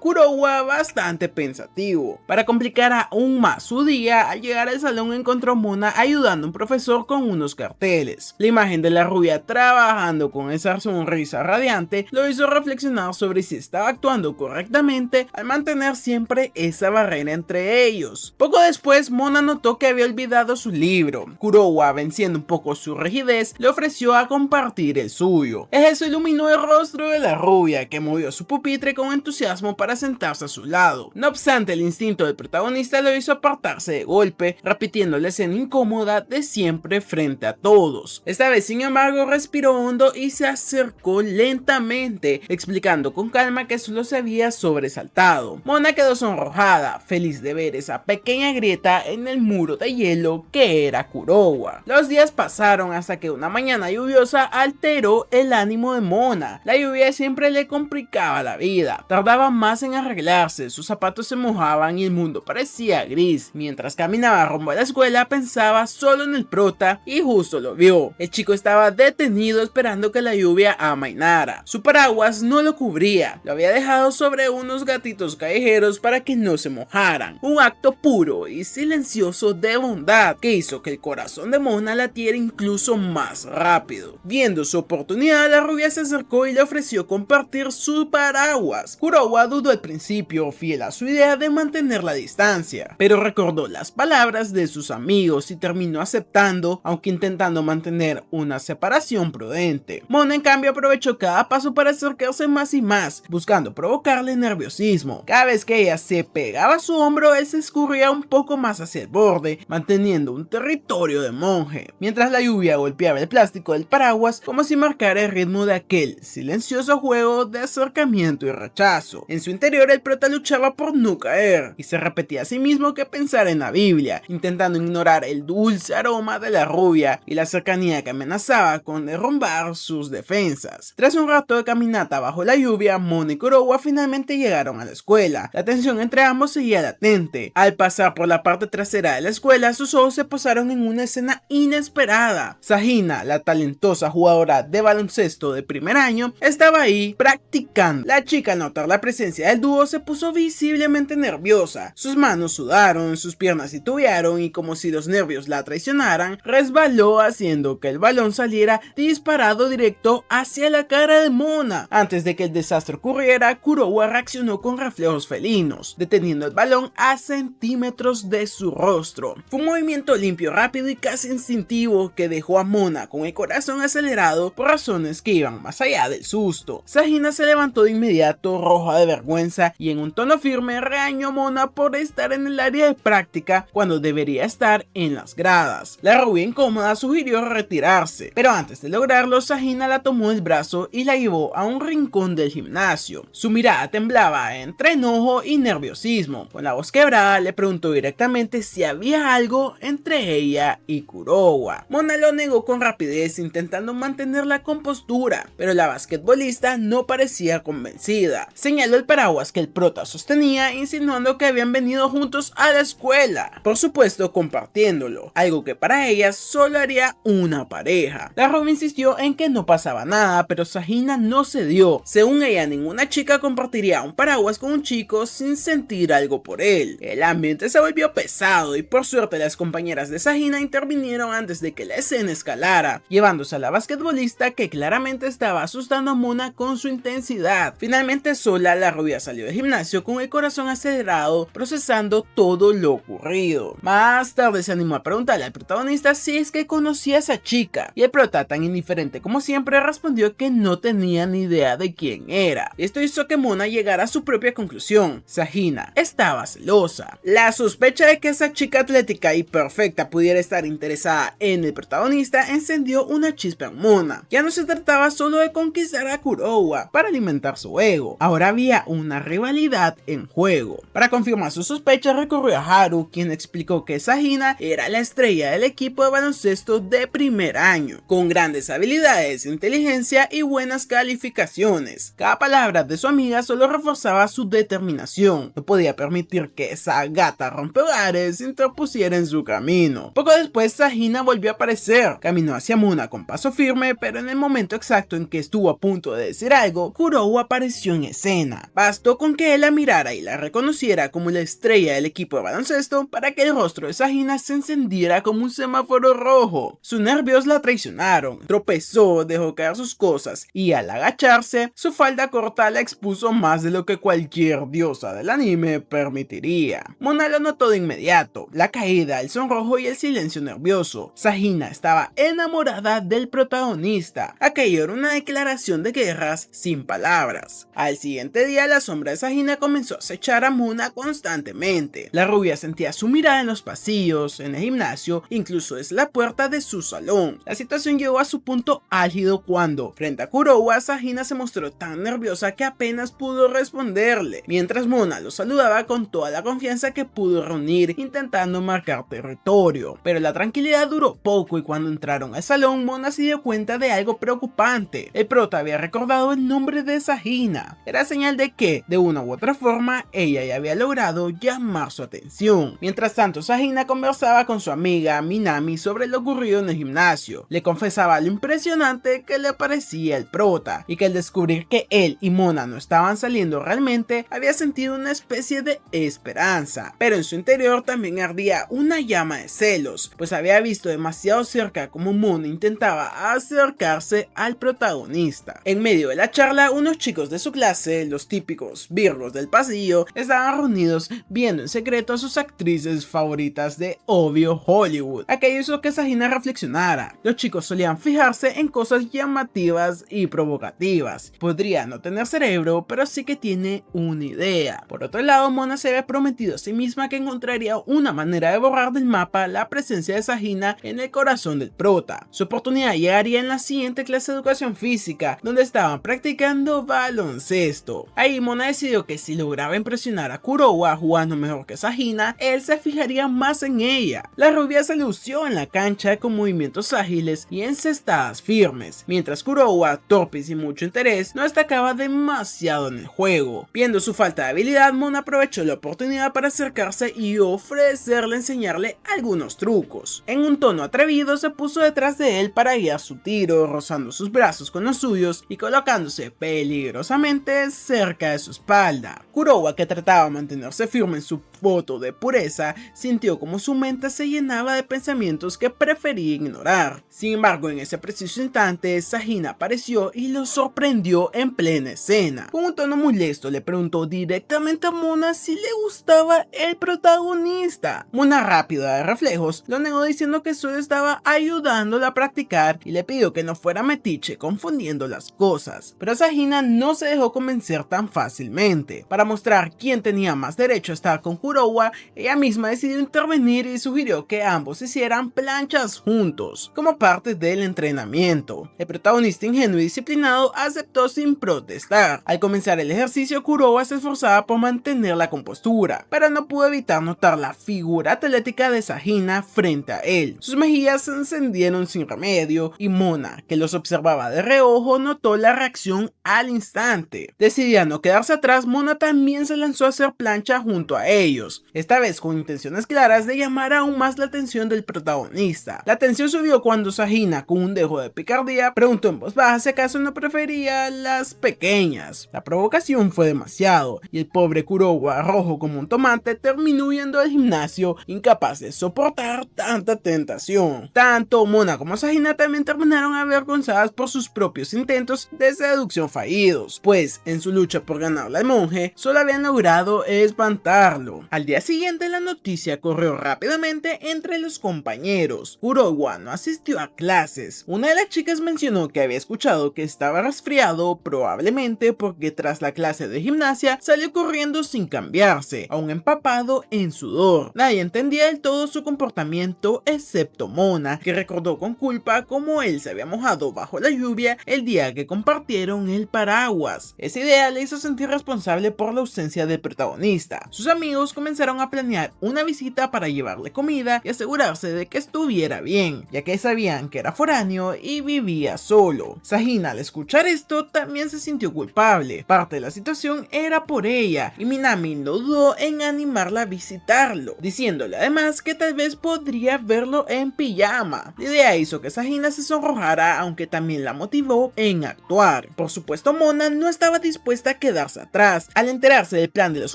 Kurowa bastante pensativo. Para complicar aún más su día, al llegar al salón encontró a Mona ayudando a un profesor con unos carteles. La imagen de la rubia trabajando con esa sonrisa radiante lo hizo reflexionar sobre si estaba actuando correctamente al mantener siempre esa barrera entre ellos. Poco después, Mona notó que había olvidado su libro. Kurowa, venciendo un poco su rigidez, le ofreció a compartir el suyo. Eso iluminó el rostro de la rubia, que movió su pupitre con entusiasmo para sentarse a su lado. No obstante, el instinto del protagonista lo hizo apartarse de golpe, repitiendo la escena incómoda de siempre frente a todos. Esta vez, sin embargo, respiró hondo y se acercó lentamente, explicando con calma que solo se había sobresaltado. Mona quedó sonrojada, feliz de ver esa pequeña grieta en el muro de hielo que era Kurowa. Los días pasaron hasta que una mañana lluviosa alteró el ánimo de Mona. La lluvia siempre le complicaba la vida, tardaba más en arreglarse, sus zapatos se mojaban y el mundo parecía gris. Mientras caminaba rumbo a la escuela pensaba solo en el prota y justo lo vio. El chico estaba detenido esperando que la lluvia amainara. Su paraguas no lo cubría, lo había dejado sobre unos gatitos callejeros para que no se mojaran. Un acto puro y silencioso de bondad que hizo que el corazón de Mona latiera incluso más rápido. Viendo su oportunidad, la rubia se acercó y le ofreció compartir su paraguas. Kurowa dudó al principio, fiel a su idea de mantener la distancia, pero recordó las palabras de sus amigos y terminó aceptando, aunque intentando mantener una separación prudente. Mona, en cambio, aprovechó cada paso para acercarse más y más, buscando provocarle nerviosismo. Cada vez que ella se pegaba a su hombro, él se escurría un poco más hacia el borde, manteniendo un territorio de monje, mientras la lluvia golpeaba el plástico del paraguas como si marcara el ritmo de aquel silencioso juego de acercamiento y rechazo. En su interior, el prota luchaba por no caer y se repetía a sí mismo que pensara en la Biblia, intentando ignorar el dulce aroma de la rubia y la cercanía que amenazaba con derrumbar sus defensas. Tras un rato de caminata bajo la lluvia, Mona y Kurowa finalmente llegaron a la escuela. La tensión entre ambos seguía latente. Al pasar por la parte trasera de la escuela, sus ojos se posaron en una escena inesperada. Sahina, la talentosa jugadora de baloncesto de primer año, estaba ahí practicando. La chica, al notar la presencia del dúo, se puso visiblemente nerviosa. Sus manos sudaron, sus piernas titubearon y, como si los nervios la traicionaran, resbaló haciendo que el balón saliera disparado directo hacia la cara de Mona. Antes de que el desastre ocurriera, Kurowa reaccionó con reflejos felinos, deteniendo el balón a centímetros de su rostro. Fue un movimiento limpio, rápido y casi instintivo que dejó a Mona con el corazón acelerado por razones que iban más allá del susto. Sahina se levantó de inmediato, roja de vergüenza, y en un tono firme regañó a Mona por estar en el área de práctica cuando debería estar en las gradas. La rubia, incómoda, sugirió retirarse, pero antes de lograrlo, Sahina la tomó del brazo y la llevó a un rincón del gimnasio. Su mirada temblaba entre enojo y nerviosismo. Con la voz quebrada, le preguntó directamente si había algo entre ella y Kurowa. Mona lo negó con rapidez, intentando mantener la compostura, pero la basquetbolista no parecía convencida. Señaló el paraguas que el prota sostenía, insinuando que habían venido juntos a la escuela, por supuesto compartiéndolo, algo que para ella solo haría una pareja. La rubia insistió en que no pasaba nada, pero Sahina no cedió. Según ella, ninguna chica compartiría un paraguas con un chico sin sentir algo por él. El ambiente se volvió pesado y por suerte las compañeras de Sahina intervinieron antes de que la escena escalara, llevándose a la basquetbolista, que claramente estaba asustando a Mona con su intensidad. Finalmente sola, la rubia salió del gimnasio con el corazón acelerado, procesando todo lo ocurrido. Más tarde se animó a preguntarle al protagonista si es que conocía a esa chica, y el prota, tan indiferente como siempre, respondió que no tenía ni idea de quién era. Esto hizo que Mona llegara a su propia conclusión: Sahina estaba celosa. La sospecha de que esa chica atlética y perfecta pudiera estar interesada en el protagonista encendió una chispa en Mona. Ya no se trataba solo de conquistar a Kurowa para alimentar su ego, ahora había una rivalidad en juego. Para confirmar sus sospechas, recurrió a Haru, quien explicó que Sahina era la estrella del equipo de baloncesto de primer año, con grandes habilidades, inteligencia y buenas calificaciones. Cada palabra de su amiga solo reforzaba su determinación. No podía permitir que esa gata rompehogares se interpusiera en su camino. Poco después, después Sahina volvió a aparecer. Caminó hacia Mona con paso firme, pero en el momento exacto en que estuvo a punto de decir algo, Kuroue apareció en escena. Bastó con que él la mirara y la reconociera como la estrella del equipo de baloncesto para que el rostro de Sahina se encendiera como un semáforo rojo. Sus nervios la traicionaron. Tropezó, dejó caer sus cosas y al agacharse, su falda corta la expuso más de lo que cualquier diosa del anime permitiría. Mona lo notó de inmediato, la caída, el sonrojo y el silencio nervioso. Sahina estaba enamorada del protagonista. Aquello era una declaración de guerras sin palabras. Al siguiente día, la sombra de Sahina comenzó a acechar a Mona constantemente. La rubia sentía su mirada en los pasillos, en el gimnasio, incluso desde la puerta de su salón. La situación llegó a su punto álgido cuando, frente a Kuroue, Sahina se mostró tan nerviosa que apenas pudo responderle, mientras Mona lo saludaba con toda la confianza que pudo reunir, intentando marcar territorio. Pero la tranquilidad duró poco y cuando entraron al salón, Mona se dio cuenta de algo preocupante. El prota había recordado el nombre de Sahina. Era señal de que, de una u otra forma, ella ya había logrado llamar su atención. Mientras tanto, Sahina conversaba con su amiga Minami sobre lo ocurrido en el gimnasio. Le confesaba lo impresionante que le parecía el prota y que al descubrir que él y Mona no estaban saliendo realmente, había sentido una especie de esperanza. Pero en su interior también ardía una llama de celos, pues había visto demasiado cerca cómo Mona intentaba acercarse al protagonista. En medio de la charla, unos chicos de su clase, los típicos virgos del pasillo, estaban reunidos viendo en secreto a sus actrices favoritas de obvio Hollywood. Aquello hizo que Sahina reflexionara. Los chicos solían fijarse en cosas llamativas y provocativas. Podría no tener cerebro, pero sí que tiene una idea. Por otro lado, Mona se había prometido a sí misma que encontraría una manera de borrar del mapa la presencia de Sahina en el corazón del prota. Su oportunidad llegaría en la siguiente clase de educación física, donde estaban practicando baloncesto. Ahí Mona decidió que si lograba impresionar a Kuroue jugando mejor que Sahina, él se fijaría más en ella. La rubia se lució en la cancha con movimientos ágiles y encestadas firmes, mientras Kuroue, torpe y sin mucho interés, no destacaba demasiado en el juego. Viendo su falta de habilidad, Mona aprovechó la oportunidad para acercarse y ofrecerle enseñarle algunos trucos. En un tono atrevido, se puso detrás de él para guiar su tiro, rozando sus brazos con los suyos y colocándose peligrosamente cerca de su espalda. Kuroue, que trataba de mantenerse firme en su voto de pureza, sintió como su mente se llenaba de pensamientos que prefería ignorar. Sin embargo, en ese preciso instante, Sahina apareció y lo sorprendió en plena escena. Con un tono molesto le preguntó directamente a Mona si le gustaba el protagonista. Mona, rápida de reflejos, lo negó diciendo que solo estaba ayudándola a practicar y le pidió que no fuera metiche confundiendo las cosas. Pero Sahina no se dejó convencer tan fácilmente. Para mostrar quién tenía más derecho a estar con Kuroue, ella misma decidió intervenir y sugirió que ambos hicieran planchas juntos, como parte del entrenamiento. El protagonista ingenuo y disciplinado aceptó sin protestar. Al comenzar el ejercicio, Kuroue se esforzaba por mantener la compostura, pero no pudo evitar notar la figura atlética de Sahina frente a él. Sus mejillas se encendieron sin remedio y Mona, que los observaba de reojo, notó la reacción al instante. Decidida a no quedarse atrás, Mona también se lanzó a hacer plancha junto a ellos, esta vez con intenciones claras de llamar aún más la atención del protagonista. La tensión subió cuando Sahina, con un dejo de picardía, preguntó en voz baja si acaso no prefería las pequeñas. La provocación fue demasiado y el pobre Kuroue, rojo como un tomate, terminó huyendo del gimnasio, incapaz de soportar tanta tentación. Tanto Mona como Sahina también terminaron avergonzadas por sus propios intentos de seducción fallidos, pues en su lucha por ganarle al monje solo habían logrado espantarlo. Al día siguiente, la noticia corrió rápidamente entre los compañeros. Kuroue no asistió a clases. Una de las chicas mencionó que había escuchado que estaba resfriado, probablemente porque tras la clase de gimnasia salió corriendo sin cambiarse, aún empapado en sudor. Nadie entendía del todo su comportamiento excepto Mona, que recordó con culpa cómo él se había mojado bajo la lluvia el día que compartieron el paraguas. Esa idea le hizo sentir responsable por la ausencia del protagonista. Sus amigos comenzaron a planear una visita para llevarle comida y asegurarse de que estuviera bien, ya que sabían que era foráneo y vivía solo. Sahina, al escuchar esto, también se sintió culpable. Parte de la situación era por ella y Minami no dudó en animarla a visitarlo, diciéndole además que tal vez podría quería verlo en pijama. La idea hizo que Sahina se sonrojara, aunque también la motivó en actuar. Por supuesto, Mona no estaba dispuesta a quedarse atrás. Al enterarse del plan de los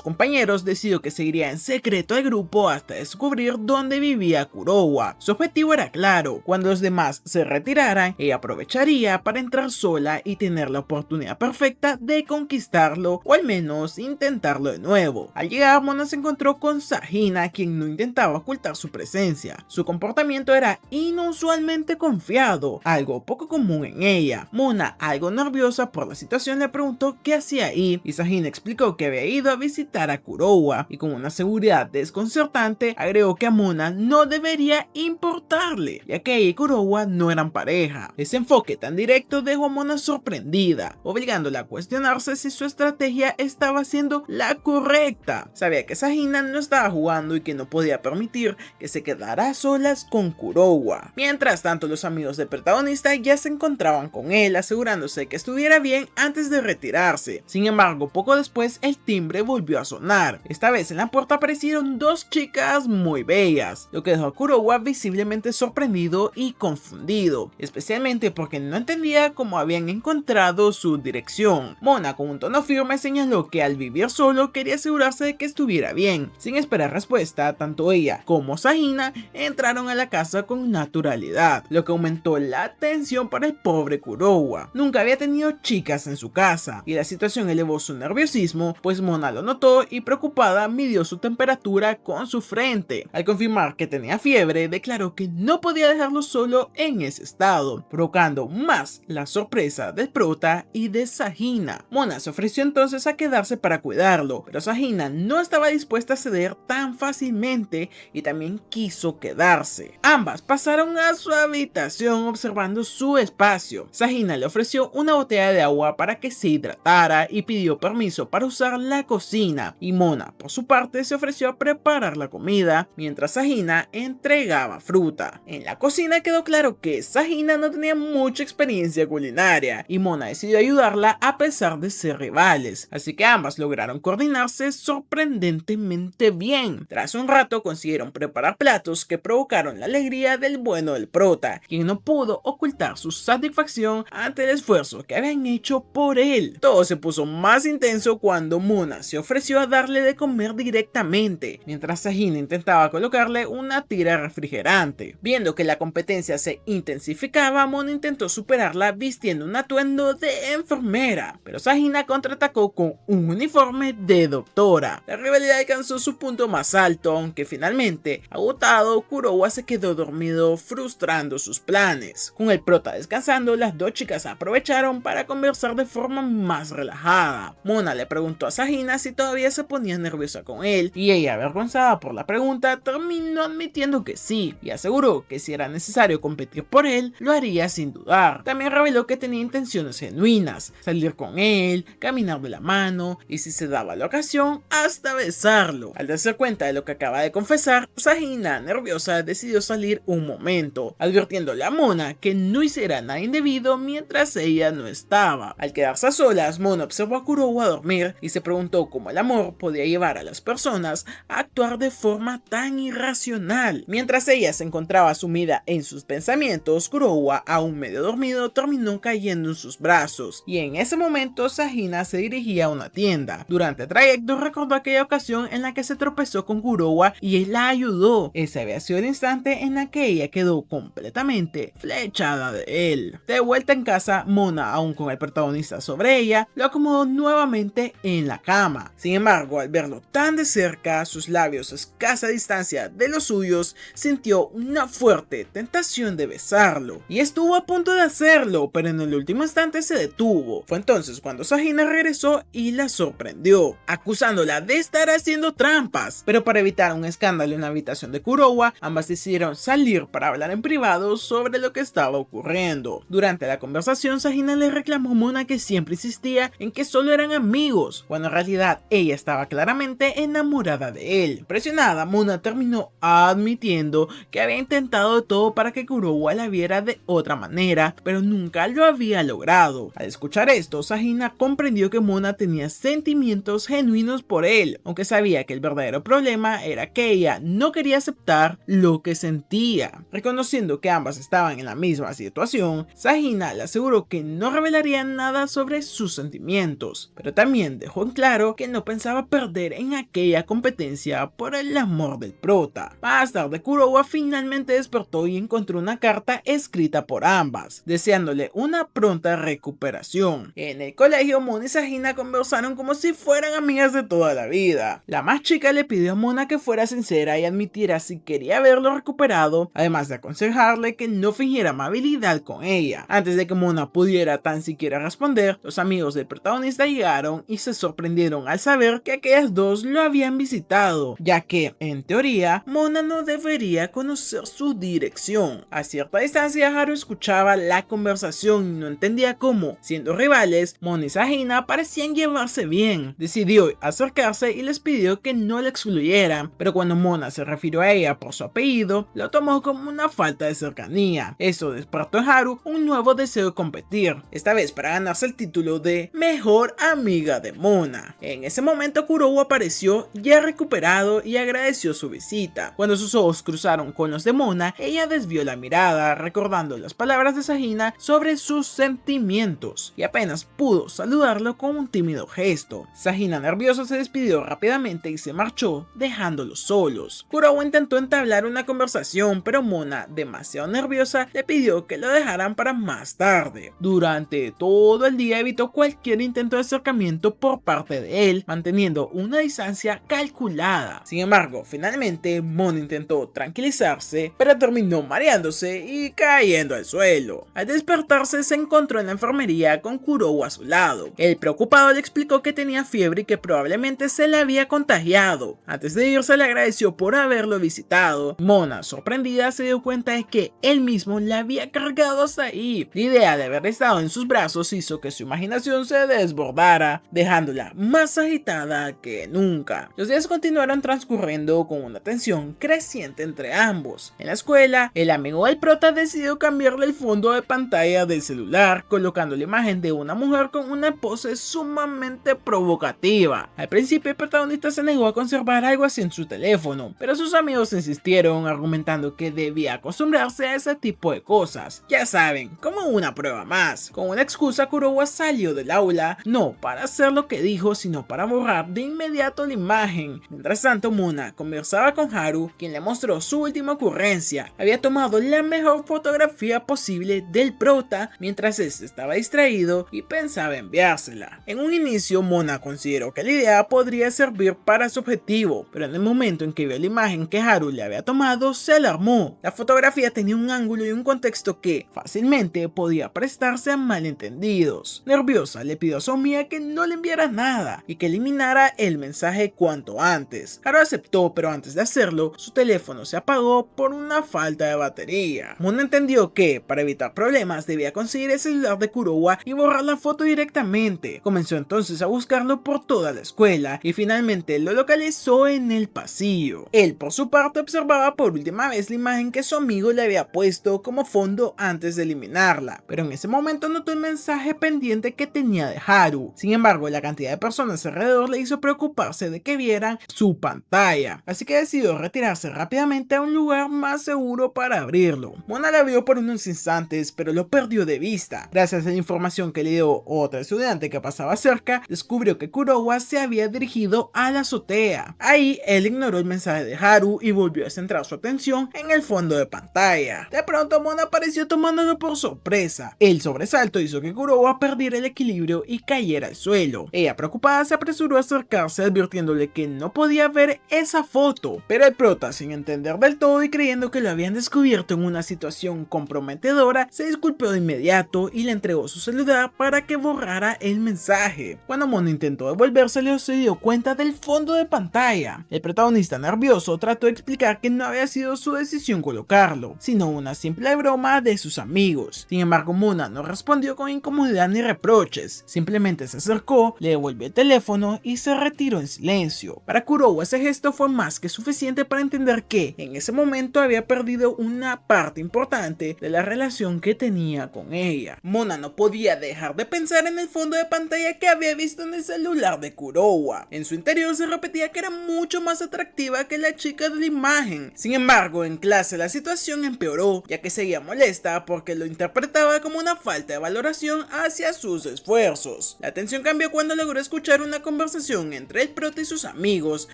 compañeros, decidió que seguiría en secreto al grupo hasta descubrir dónde vivía Kurowa. Su objetivo era claro: cuando los demás se retiraran, ella aprovecharía para entrar sola y tener la oportunidad perfecta de conquistarlo, o al menos intentarlo de nuevo. Al llegar, Mona se encontró con Sahina, quien no intentaba ocultar su presencia. Su comportamiento era inusualmente confiado, algo poco común en ella. Mona, algo nerviosa por la situación, le preguntó qué hacía ahí, y Sahina explicó que había ido a visitar a Kurowa, y con una seguridad desconcertante agregó que a Mona no debería importarle, ya que ella y Kurowa no eran pareja. Ese enfoque tan directo dejó a Mona sorprendida, obligándola a cuestionarse si su estrategia estaba siendo la correcta. Sabía que Sahina no estaba jugando y que no podía permitir que se quedara a solas con Kurowa. Mientras tanto, los amigos del protagonista ya se encontraban con él, asegurándose que estuviera bien antes de retirarse. Sin embargo, poco después el timbre volvió a sonar. Esta vez en la puerta aparecieron dos chicas muy bellas, lo que dejó a Kurowa visiblemente sorprendido y confundido, especialmente porque no entendía cómo habían encontrado su dirección. Mona, con un tono firme, señaló que al vivir solo quería asegurarse de que estuviera bien. Sin esperar respuesta, tanto ella como Sahina entraron a la casa con naturalidad, lo que aumentó la tensión para el pobre Kurowa. Nunca había tenido chicas en su casa, y la situación elevó su nerviosismo, pues Mona lo notó y, preocupada, midió su temperatura con su frente. Al confirmar que tenía fiebre, declaró que no podía dejarlo solo en ese estado, provocando más la sorpresa del prota y de Sahina. Mona se ofreció entonces a quedarse para cuidarlo, pero Sahina no estaba dispuesta a ceder tan fácilmente y también quiso quedarse. Ambas pasaron a su habitación observando su espacio. Sahina le ofreció una botella de agua para que se hidratara y pidió permiso para usar la cocina, y Mona, por su parte, se ofreció a preparar la comida mientras Sahina entregaba fruta. En la cocina quedó claro que Sahina no tenía mucha experiencia culinaria y Mona decidió ayudarla a pesar de ser rivales, así que ambas lograron coordinarse sorprendentemente bien. Tras un rato consiguieron preparar platos que provocaron la alegría del bueno del prota, quien no pudo ocultar su satisfacción ante el esfuerzo que habían hecho por él. Todo se puso más intenso cuando Mona se ofreció a darle de comer directamente, mientras Sahina intentaba colocarle una tira refrigerante. Viendo que la competencia se intensificaba, Mona intentó superarla vistiendo un atuendo de enfermera, pero Sahina contraatacó con un uniforme de doctora. La rivalidad alcanzó su punto más alto, aunque finalmente, agotado, Kurowa se quedó dormido, frustrando sus planes. Con el prota descansando, las dos chicas aprovecharon para conversar de forma más relajada. Mona le preguntó a Sahina si todavía se ponía nerviosa con él, y ella, avergonzada por la pregunta, terminó admitiendo que sí, y aseguró que si era necesario competir por él, lo haría sin dudar. También reveló que tenía intenciones genuinas: salir con él, caminar de la mano, y si se daba la ocasión, hasta besarlo. Al darse cuenta de lo que acaba de confesar, Sahina, nerviosa, decidió salir un momento, advirtiéndole a Mona que no hiciera nada indebido mientras ella no estaba. Al quedarse a solas, Mona observó a Kurowa dormir y se preguntó cómo el amor podía llevar a las personas a actuar de forma tan irracional. Mientras ella se encontraba sumida en sus pensamientos, Kurowa, aún medio dormido, terminó cayendo en sus brazos, y en ese momento Sahina se dirigía a una tienda. Durante el trayecto recordó aquella ocasión en la que se tropezó con Kurowa y él la ayudó. Ese había sido el instante en la que ella quedó completamente flechada de él. De vuelta en casa, Mona, aún con el protagonista sobre ella, lo acomodó nuevamente en la cama. Sin embargo, al verlo tan de cerca, sus labios a escasa distancia de los suyos, sintió una fuerte tentación de besarlo, y estuvo a punto de hacerlo, pero en el último instante se detuvo. Fue entonces cuando Sahina regresó y la sorprendió, acusándola de estar haciendo trampas. Pero para evitar un escándalo en la habitación de Kurowa, ambas decidieron salir para hablar en privado sobre lo que estaba ocurriendo. Durante la conversación, Sahina le reclamó a Mona que siempre insistía en que solo eran amigos, cuando en realidad ella estaba claramente enamorada de él. Presionada, Mona terminó admitiendo que había intentado de todo para que Kurowa la viera de otra manera, pero nunca lo había logrado. Al escuchar esto, Sahina comprendió que Mona tenía sentimientos genuinos por él, aunque sabía que el verdadero problema era que ella no quería aceptar lo que sentía. Reconociendo que ambas estaban en la misma situación, Sahina le aseguró que no revelaría nada sobre sus sentimientos, pero también dejó en claro que no pensaba perder en aquella competencia por el amor del prota. Más tarde, Kurowa finalmente despertó y encontró una carta escrita por ambas, deseándole una pronta recuperación. En el colegio, Mona y Sahina conversaron como si fueran amigas de toda la vida. La más chica le pidió a Mona que fuera sincera y admitiera si quería verlo recuperado, además de aconsejarle que no fingiera amabilidad con ella. Antes de que Mona pudiera tan siquiera responder, los amigos del protagonista llegaron y se sorprendieron al saber que aquellas dos lo habían visitado, ya que, en teoría, Mona no debería conocer su dirección. A cierta distancia, Haru escuchaba la conversación y no entendía cómo, siendo rivales, Mona y Sahina parecían llevarse bien. Decidió acercarse y les pidió que no la excluyeran, pero cuando Mona se refirió a ella por su apellido, lo tomó como una falta de cercanía. Eso despertó en Haru un nuevo deseo de competir, esta vez para ganarse el título de mejor amiga de Mona. En ese momento, Kurowa apareció ya recuperado y agradeció su visita. Cuando sus ojos cruzaron con los de Mona, ella desvió la mirada, recordando las palabras de Sahina sobre sus sentimientos, y apenas pudo saludarlo con un tímido gesto. Sahina, nerviosa, se despidió rápidamente y se marchó, dejándolos solos. Kurowa intentó entablar una conversación, pero Mona, demasiado nerviosa, le pidió que lo dejaran para más tarde. Durante todo el día evitó cualquier intento de acercamiento por parte de él, manteniendo una distancia calculada. Sin embargo, finalmente Mona intentó tranquilizarse, pero terminó mareándose y cayendo al suelo. Al despertarse, se encontró en la enfermería con Kurowa a su lado. El preocupado le explicó que tenía fiebre y que probablemente se le había contagiado. Antes de irse, le agradeció por haberlo visitado. Mona, sorprendida, se dio cuenta de que él mismo la había cargado hasta ahí. La idea de haber estado en sus brazos hizo que su imaginación se desbordara, dejándola más agitada que nunca. Los días continuaron transcurriendo con una tensión creciente entre ambos. En la escuela, el amigo del prota decidió cambiarle el fondo de pantalla del celular, colocando la imagen de una mujer con una pose sumamente provocativa. Al principio, el protagonista se negó a conservar algo así en su teléfono, pero sus amigos insistieron, argumentando que debía acostumbrarse a ese tipo de cosas. Ya saben, como una prueba más. Con una excusa, Kurowa salió del aula, no para hacer lo que dijo, sino para borrar de inmediato la imagen. Mientras tanto, Mona conversaba con Haru, quien le mostró su última ocurrencia. Había tomado la mejor fotografía posible del prota, mientras este estaba distraído y pensaba enviársela. En un inicio, Mona consideró que la idea podría servir para su objetivo, pero en el momento en que vio la imagen que Haru le había tomado, se alarmó. La fotografía tenía un ángulo y un contexto que fácilmente podía prestarse a malentendidos. Nerviosa, le pidió a su amiga que no le enviara nada y que eliminara el mensaje cuanto antes. Haru aceptó, pero antes de hacerlo, su teléfono se apagó por una falta de batería. Mona entendió que, para evitar problemas, debía conseguir el celular de Kurowa y borrar la foto directamente. Comenzó entonces a buscarlo por toda la escuela y finalmente lo localizó en el pasillo. Él, por su parte, observaba por última vez la imagen que su amigo le había puesto como fondo antes de eliminarla, pero en ese momento notó el mensaje pendiente que tenía de Haru. Sin embargo, la cantidad de personas alrededor le hizo preocuparse de que vieran su pantalla, así que decidió retirarse rápidamente a un lugar más seguro para abrirlo. Mona la vio por unos instantes, pero lo perdió de vista. Gracias a la información que le dio otra estudiante que pasaba cerca, descubrió que Kurowa se había dirigido a la azotea. Ahí, él ignoró el mensaje de Haru y volvió a centrar su atención en el fondo de pantalla. De pronto, Mona apareció tomándolo por sorpresa. El sobresalto hizo que Kurowa perdiera el equilibrio y cayera al suelo. Ella, preocupada, se apresuró a acercarse, advirtiéndole que no podía ver esa foto, pero el prota, sin entender del todo y creyendo que lo habían descubierto en una situación comprometedora, se disculpó de inmediato y le entregó su celular para que borrara el mensaje. Cuando Mona intentó devolvérselo, se dio cuenta del fondo de pantalla. El protagonista, nervioso, trató de explicar que no había sido su decisión colocarlo, sino una simple broma de sus amigos. Sin embargo, Mona no respondió con incomodidad ni reproches, simplemente se acercó, le devolvió el teléfono y se retiró en silencio. Para Kurowa, ese gesto fue más que suficiente para entender que en ese momento había perdido una parte importante de la relación que tenía con ella. Mona no podía dejar de pensar en el fondo de pantalla que había visto en el celular de Kurowa. En su interior se repetía que era mucho más atractiva que la chica de la imagen. imagen. Sin embargo, en clase la situación empeoró, ya que seguía molesta porque lo interpretaba como una falta de valoración hacia sus esfuerzos. La tensión cambió cuando logró escuchar una conversación entre el prota y sus amigos,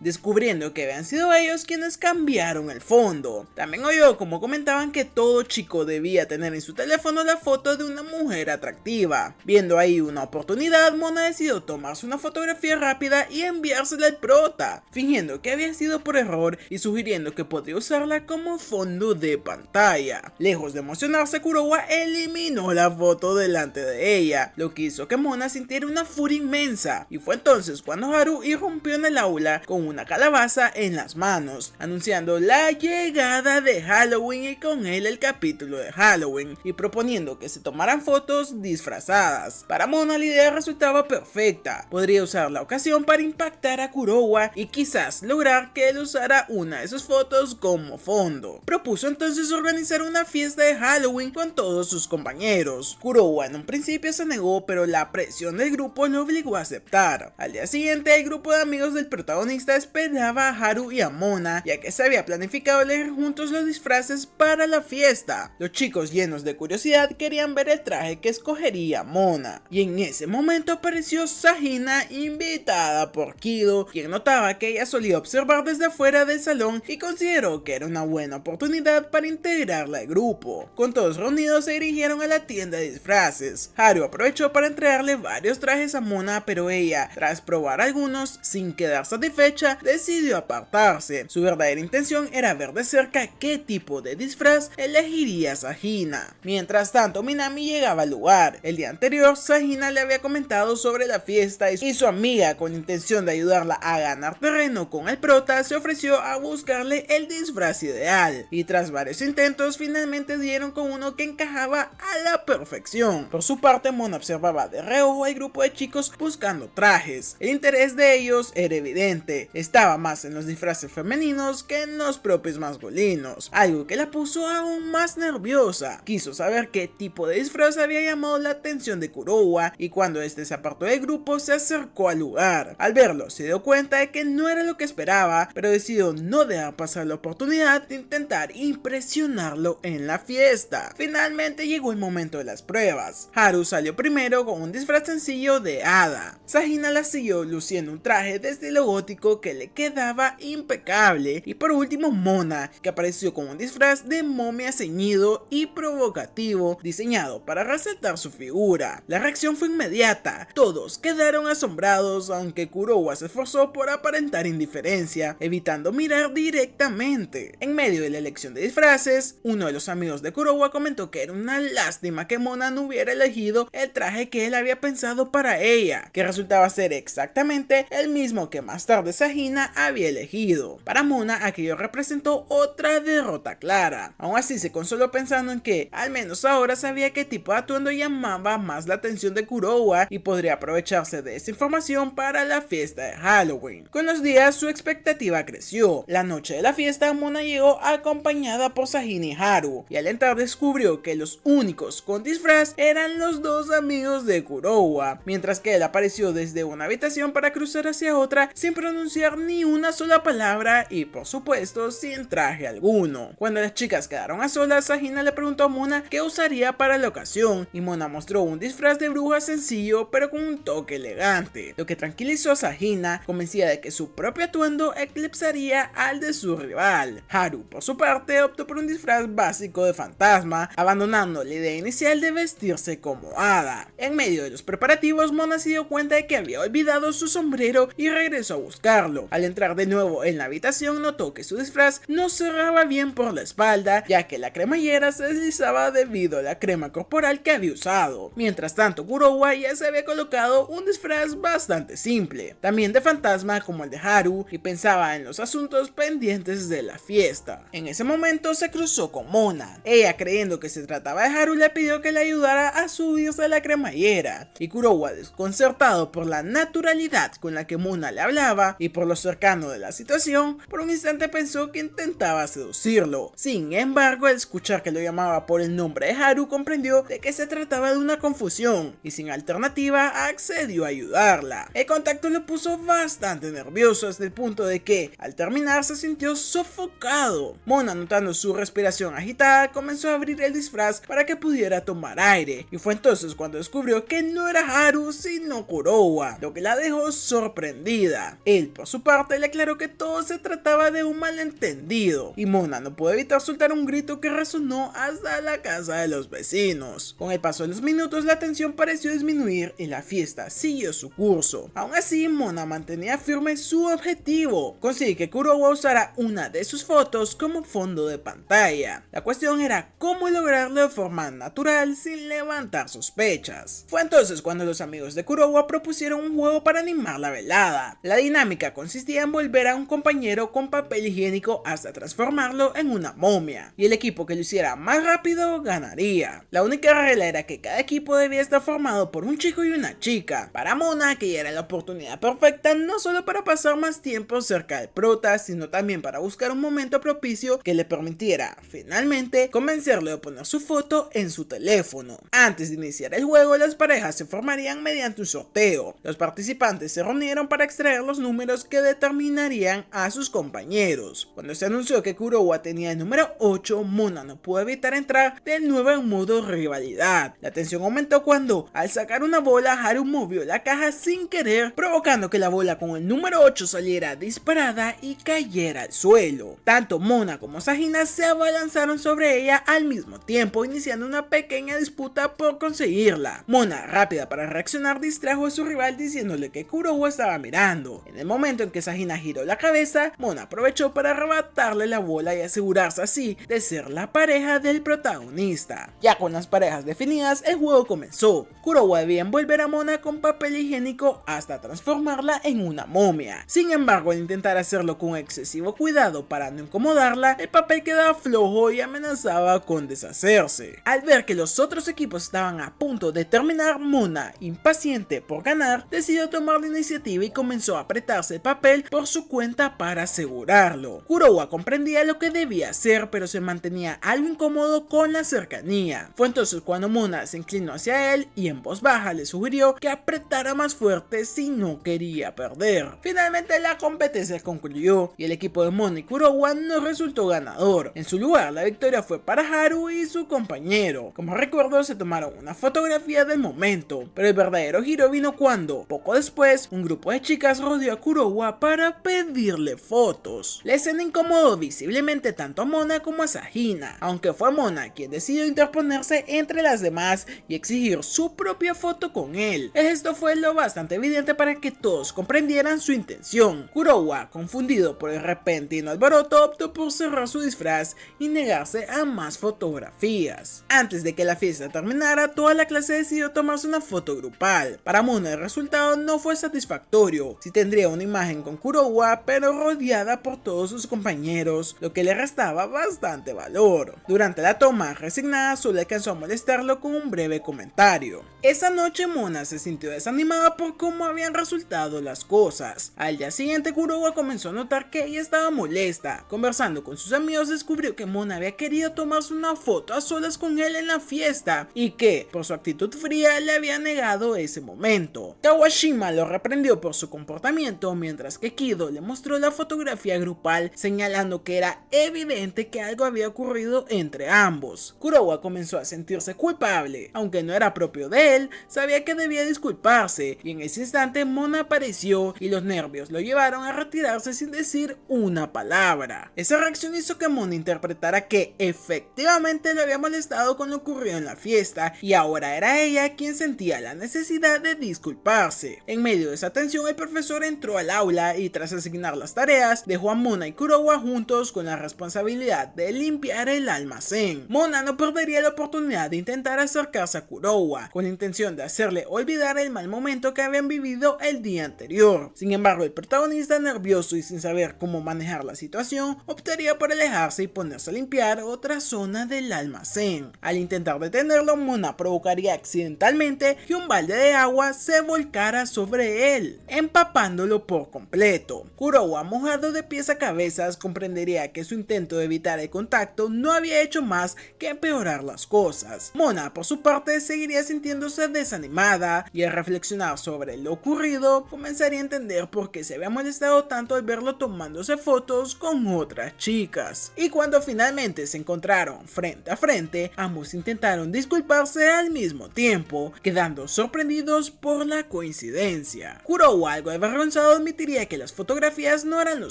descubriendo que habían sido ellos quienes cambiaron el fondo. También oyó como comentaban que todo chico debía tener en su teléfono la foto de una mujer atractiva. Viendo ahí una oportunidad, Mona decidió tomarse una fotografía rápida y enviársela al prota, fingiendo que había sido por error y sugiriendo que podría usarla como fondo de pantalla. Lejos de emocionarse, Kurowa eliminó la foto delante de ella, lo que hizo que Mona sintiera una furia inmensa, y fue entonces cuando Haru irrumpió en el aula con una calabaza en las manos, anunciando la llegada de Halloween y con él el capítulo de Halloween, y proponiendo que se tomaran fotos disfrazadas. Para Mona la idea resultaba perfecta, podría usar la ocasión para impactar a Kurowa y quizás lograr que él usara una de sus fotos como fondo. Propuso entonces organizar una fiesta de Halloween con todos sus compañeros. Kurowa en un principio se negó, pero la presión del grupo lo obligó a aceptar. Al día siguiente, el grupo de amigos del protagonista esperaba a Haru y a Mona, ya que se había planificado elegir juntos los disfraces para la fiesta. Los chicos, llenos de curiosidad, querían ver el traje que escogería Mona, y en ese momento apareció Sahina, invitada por Kido, quien notaba que ella solía observar desde afuera del salón y consideró que era una buena oportunidad para integrarla al grupo. Con todos reunidos se dirigieron a la tienda de disfraces. Haru aprovechó para entregarle varios trajes a Mona, pero ella, tras probar algunos sin quedar satisfecha, decidió apartarse. Su verdadera intención era ver de cerca qué tipo de disfraz elegiría Sahina. Mientras tanto, Minami llegaba al lugar. El día anterior, Sahina le había comentado sobre la fiesta y su amiga, con intención de ayudarla a ganar terreno con el prota, se ofreció a buscarle el disfraz ideal, y tras varios intentos finalmente dieron con uno que encajaba a la perfección. Por su parte, Mona observaba de reojo al grupo de chicos buscando trajes. El interés de ellos era evidente, estaba más en los disfraces femeninos que en los propios masculinos, algo que la puso aún más nerviosa. Quiso saber qué tipo de disfraz había llamado la atención de Kurowa, y cuando este se apartó del grupo se acercó al lugar. Al verlo se dio cuenta de que no era lo que esperaba, pero decidió no dejar pasar la oportunidad de intentar impresionarlo en la fiesta. Finalmente llegó el momento de las pruebas. Haru salió primero con un disfraz sencillo de hada. Sahina la siguió luciendo un traje de estilo gótico que le quedaba impecable, y por último Mona, que apareció con un disfraz de momia ceñido y provocativo diseñado para resaltar su figura. La reacción fue inmediata, todos quedaron asombrados, aunque Kurowa se esforzó por aparentar indiferencia, evitando mirar directamente. En medio de la elección de disfraces, uno de los amigos de Kurowa comentó que era una lástima que Mona no hubiera elegido el traje que él había pensado para ella, que resultaba ser exactamente el mismo que más tarde Sahina había elegido. Para Mona, aquello representó otra derrota clara. Aún así se consoló pensando en que al menos ahora sabía qué tipo de atuendo llamaba más la atención de Kurowa y podría aprovecharse de esa información para la fiesta de Halloween. Con los días su expectativa creció. La noche de la fiesta, Mona llegó acompañada por Sahina y Haru, y al entrar descubrió que los únicos con disfraz eran los dos amigos de Kurowa, mientras que él apareció desde una habitación para cruzar hacia otra sin pronunciar ni una sola palabra y por supuesto sin traje alguno. Cuando las chicas quedaron a solas, Sahina le preguntó a Mona qué usaría para la ocasión, y Mona mostró un disfraz de bruja sencillo pero con un toque elegante, lo que tranquilizó a Sahina, convencida de que su propio atuendo eclipsaría al de su rival. Haru, por su parte, optó por un disfraz básico de fantasma, abandonando la idea inicial de vestirse como hada. En medio de los preparativos, Mona se dio cuenta de que había olvidado su sombrero y regresó a buscarlo. Al entrar de nuevo en la habitación, notó que su disfraz no cerraba bien por la espalda, ya que la cremallera se deslizaba debido a la crema corporal que había usado. Mientras tanto, Kurowa ya se había colocado un disfraz bastante simple, también de fantasma como el de Haru, y pensaba en los asuntos pendientes de la fiesta. En ese momento se cruzó con Mona. Ella, creyendo que se trataba de Haru, le pidió que le ayudara a subirse a la cremallera, y Kurowa, desconcertado por la naturalidad con la que Mona le hablaba y por lo cercano de la situación, por un instante pensó que intentaba seducirlo. Sin embargo, al escuchar que lo llamaba por el nombre de Haru, comprendió de que se trataba de una confusión, y sin alternativa accedió a ayudarla. El contacto lo puso bastante nervioso hasta el punto de que, al terminar, se sintió sofocado. Mona, notando su respiración agitada, comenzó a abrir el disfraz para que pudiera tomar aire, y fue entonces cuando descubrió que no era Haru sino Kurowa, lo que la dejó sorprendida. Él, por su parte, le aclaró que todo se trataba de un malentendido, y Mona no pudo evitar soltar un grito que resonó hasta la casa de los vecinos. Con el paso de los minutos, la tensión pareció disminuir y la fiesta siguió su curso. Aún así, Mona mantenía firme su objetivo: conseguir que Kurowa usara una de sus fotos como fondo de pantalla. La cuestión era cómo lograrlo de forma natural sin levantar sospechas. Fue entonces cuando los amigos de Kurowa propusieron un juego para animar la velada. La dinámica consistía en volver a un compañero con papel higiénico hasta transformarlo en una momia, y el equipo que lo hiciera más rápido ganaría. La única regla era que cada equipo debía estar formado por un chico y una chica. Para Mona, que ya era la oportunidad perfecta, no solo para pasar más tiempo cerca del prota, sino también para buscar un momento propicio que le permitiera, finalmente, convencerle de poner su foto en su teléfono. Antes de iniciar el juego, las parejas se formarían mediante un sorteo. Los participantes se reunieron para extraer los números que determinarían a sus compañeros. Cuando se anunció que Kurowa tenía el número 8, Mona no pudo evitar entrar de nuevo en modo rivalidad. La tensión aumentó cuando, al sacar una bola, Haru movió la caja sin querer, provocando que la bola con el número 8 saliera disparada y cayera al suelo. Tanto Mona como Sahina se abalanzaron sobre ella al mismo tiempo, iniciando una pequeña disputa por conseguirla. Mona, rápida para reaccionar, distrajo a su rival diciéndole que Kurowa estaba mirando. En el momento en que Sahina giró la cabeza, Mona aprovechó para arrebatarle la bola y asegurarse así de ser la pareja del protagonista. Ya con las parejas definidas, el juego comenzó. Kurowa debía envolver a Mona con papel higiénico hasta transformarla en una momia. Sin embargo, al intentar hacerlo con excesivo cuidado para no incomodarla, el papel quedaba flojo y amenazaba con deshacerse. Al ver que los otros equipos estaban a punto de terminar, Mona, impaciente por ganar, decidió tomar la iniciativa y comenzó a apretarse el papel por su cuenta para asegurarlo. Kurowa comprendía lo que debía hacer, pero se mantenía algo incómodo con la cercanía. Fue entonces cuando Mona se inclinó hacia él y en voz baja le sugirió que apretara más fuerte si no quería perder. Finalmente la competencia concluyó y el equipo de Mona y Kurowa no resultó ganador. En su lugar, la victoria fue para Haru y su compañero. Como recuerdo, se tomaron una fotografía del momento, pero el verdadero giro vino cuando, poco después, un grupo de chicas rodeó a Kurowa para pedirle fotos. La escena incomodó visiblemente tanto a Mona como a Sahina, aunque fue Mona quien decidió interponerse entre las demás y exigir su propia foto con él. Esto fue lo bastante evidente para que todos comprendieran su intención. Kurowa, confundido por el repentino alboroto, optó por cerrar su disfraz y negarse a más fotografías. Antes de que la fiesta terminara, toda la clase decidió tomarse una foto grupal. Para Mona el resultado no fue satisfactorio. Sí tendría una imagen con Kurowa, pero rodeada por todos sus compañeros, lo que le restaba bastante valor. Durante la toma, resignada, solo alcanzó a molestarlo con un breve comentario. Esa noche Mona se sintió desanimada por cómo habían resultado las cosas. Al día siguiente, Kurowa comenzó a notar que ella estaba molesta. Conversando con sus amigos, descubrió que Mona había querido tomarse una foto a solas con él en la fiesta y que, por su actitud fría, le había negado ese momento. Kawashima lo reprendió por su comportamiento, mientras que Kido le mostró la fotografía grupal, señalando que era evidente que algo había ocurrido entre ambos. Kurowa comenzó a sentirse culpable, aunque no era propio de él, sabía que debía disculparse, y en ese instante Mona apareció y los nervios lo llevaron a retirarse sin decir una palabra. Esa reacción hizo que Mona interpretara que efectivamente lo había molestado con lo ocurrido en la fiesta y ahora era ella quien sentía la necesidad de disculparse. En medio de esa tensión, el profesor entró al aula y tras asignar las tareas, dejó a Mona y Kurowa juntos con la responsabilidad de limpiar el almacén. Mona no perdería la oportunidad de intentar acercarse a Kurowa con la intención de hacerle olvidar el mal momento que habían vivido el día anterior. Sin embargo, el protagonista, nervioso y sin saber cómo manejar la situación, optaría por alejarse y ponerse a limpiar otra zona del almacén. Al intentar detenerlo, Mona provocaría accidentalmente que un balde de agua se volcara sobre él, empapándolo por completo. Kurowa, mojado de pies a cabezas, comprendería que su intento de evitar el contacto no había hecho más que empeorar las cosas. Mona, por su parte, seguiría sintiéndose desanimada y al reflexionar sobre lo ocurrido, comenzaría a entender por qué se había molestado tanto al verlo tomándose fotos fotos con otras chicas. Y cuando finalmente se encontraron frente a frente, ambos intentaron disculparse al mismo tiempo, quedando sorprendidos por la coincidencia. Kurowa, algo avergonzado, admitiría que las fotografías no eran lo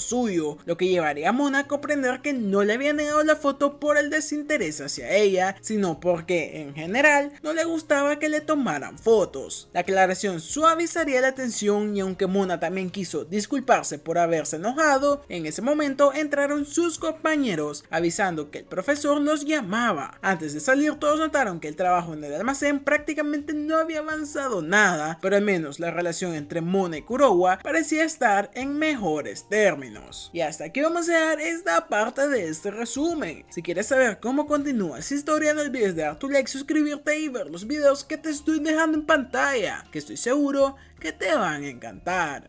suyo, lo que llevaría a Mona a comprender que no le había negado la foto por el desinterés hacia ella, sino porque, en general, no le gustaba que le tomaran fotos. La aclaración suavizaría la tensión y aunque Mona también quiso disculparse por haberse enojado, en ese momento entraron sus compañeros avisando que el profesor los llamaba. Antes de salir todos notaron que el trabajo en el almacén prácticamente no había avanzado nada, pero al menos la relación entre Mona y Kurowa parecía estar en mejores términos. Y hasta aquí vamos a dejar esta parte de este resumen. Si quieres saber cómo continúa esta historia, no olvides de dar tu like, suscribirte y ver los videos que te estoy dejando en pantalla, que estoy seguro que te van a encantar.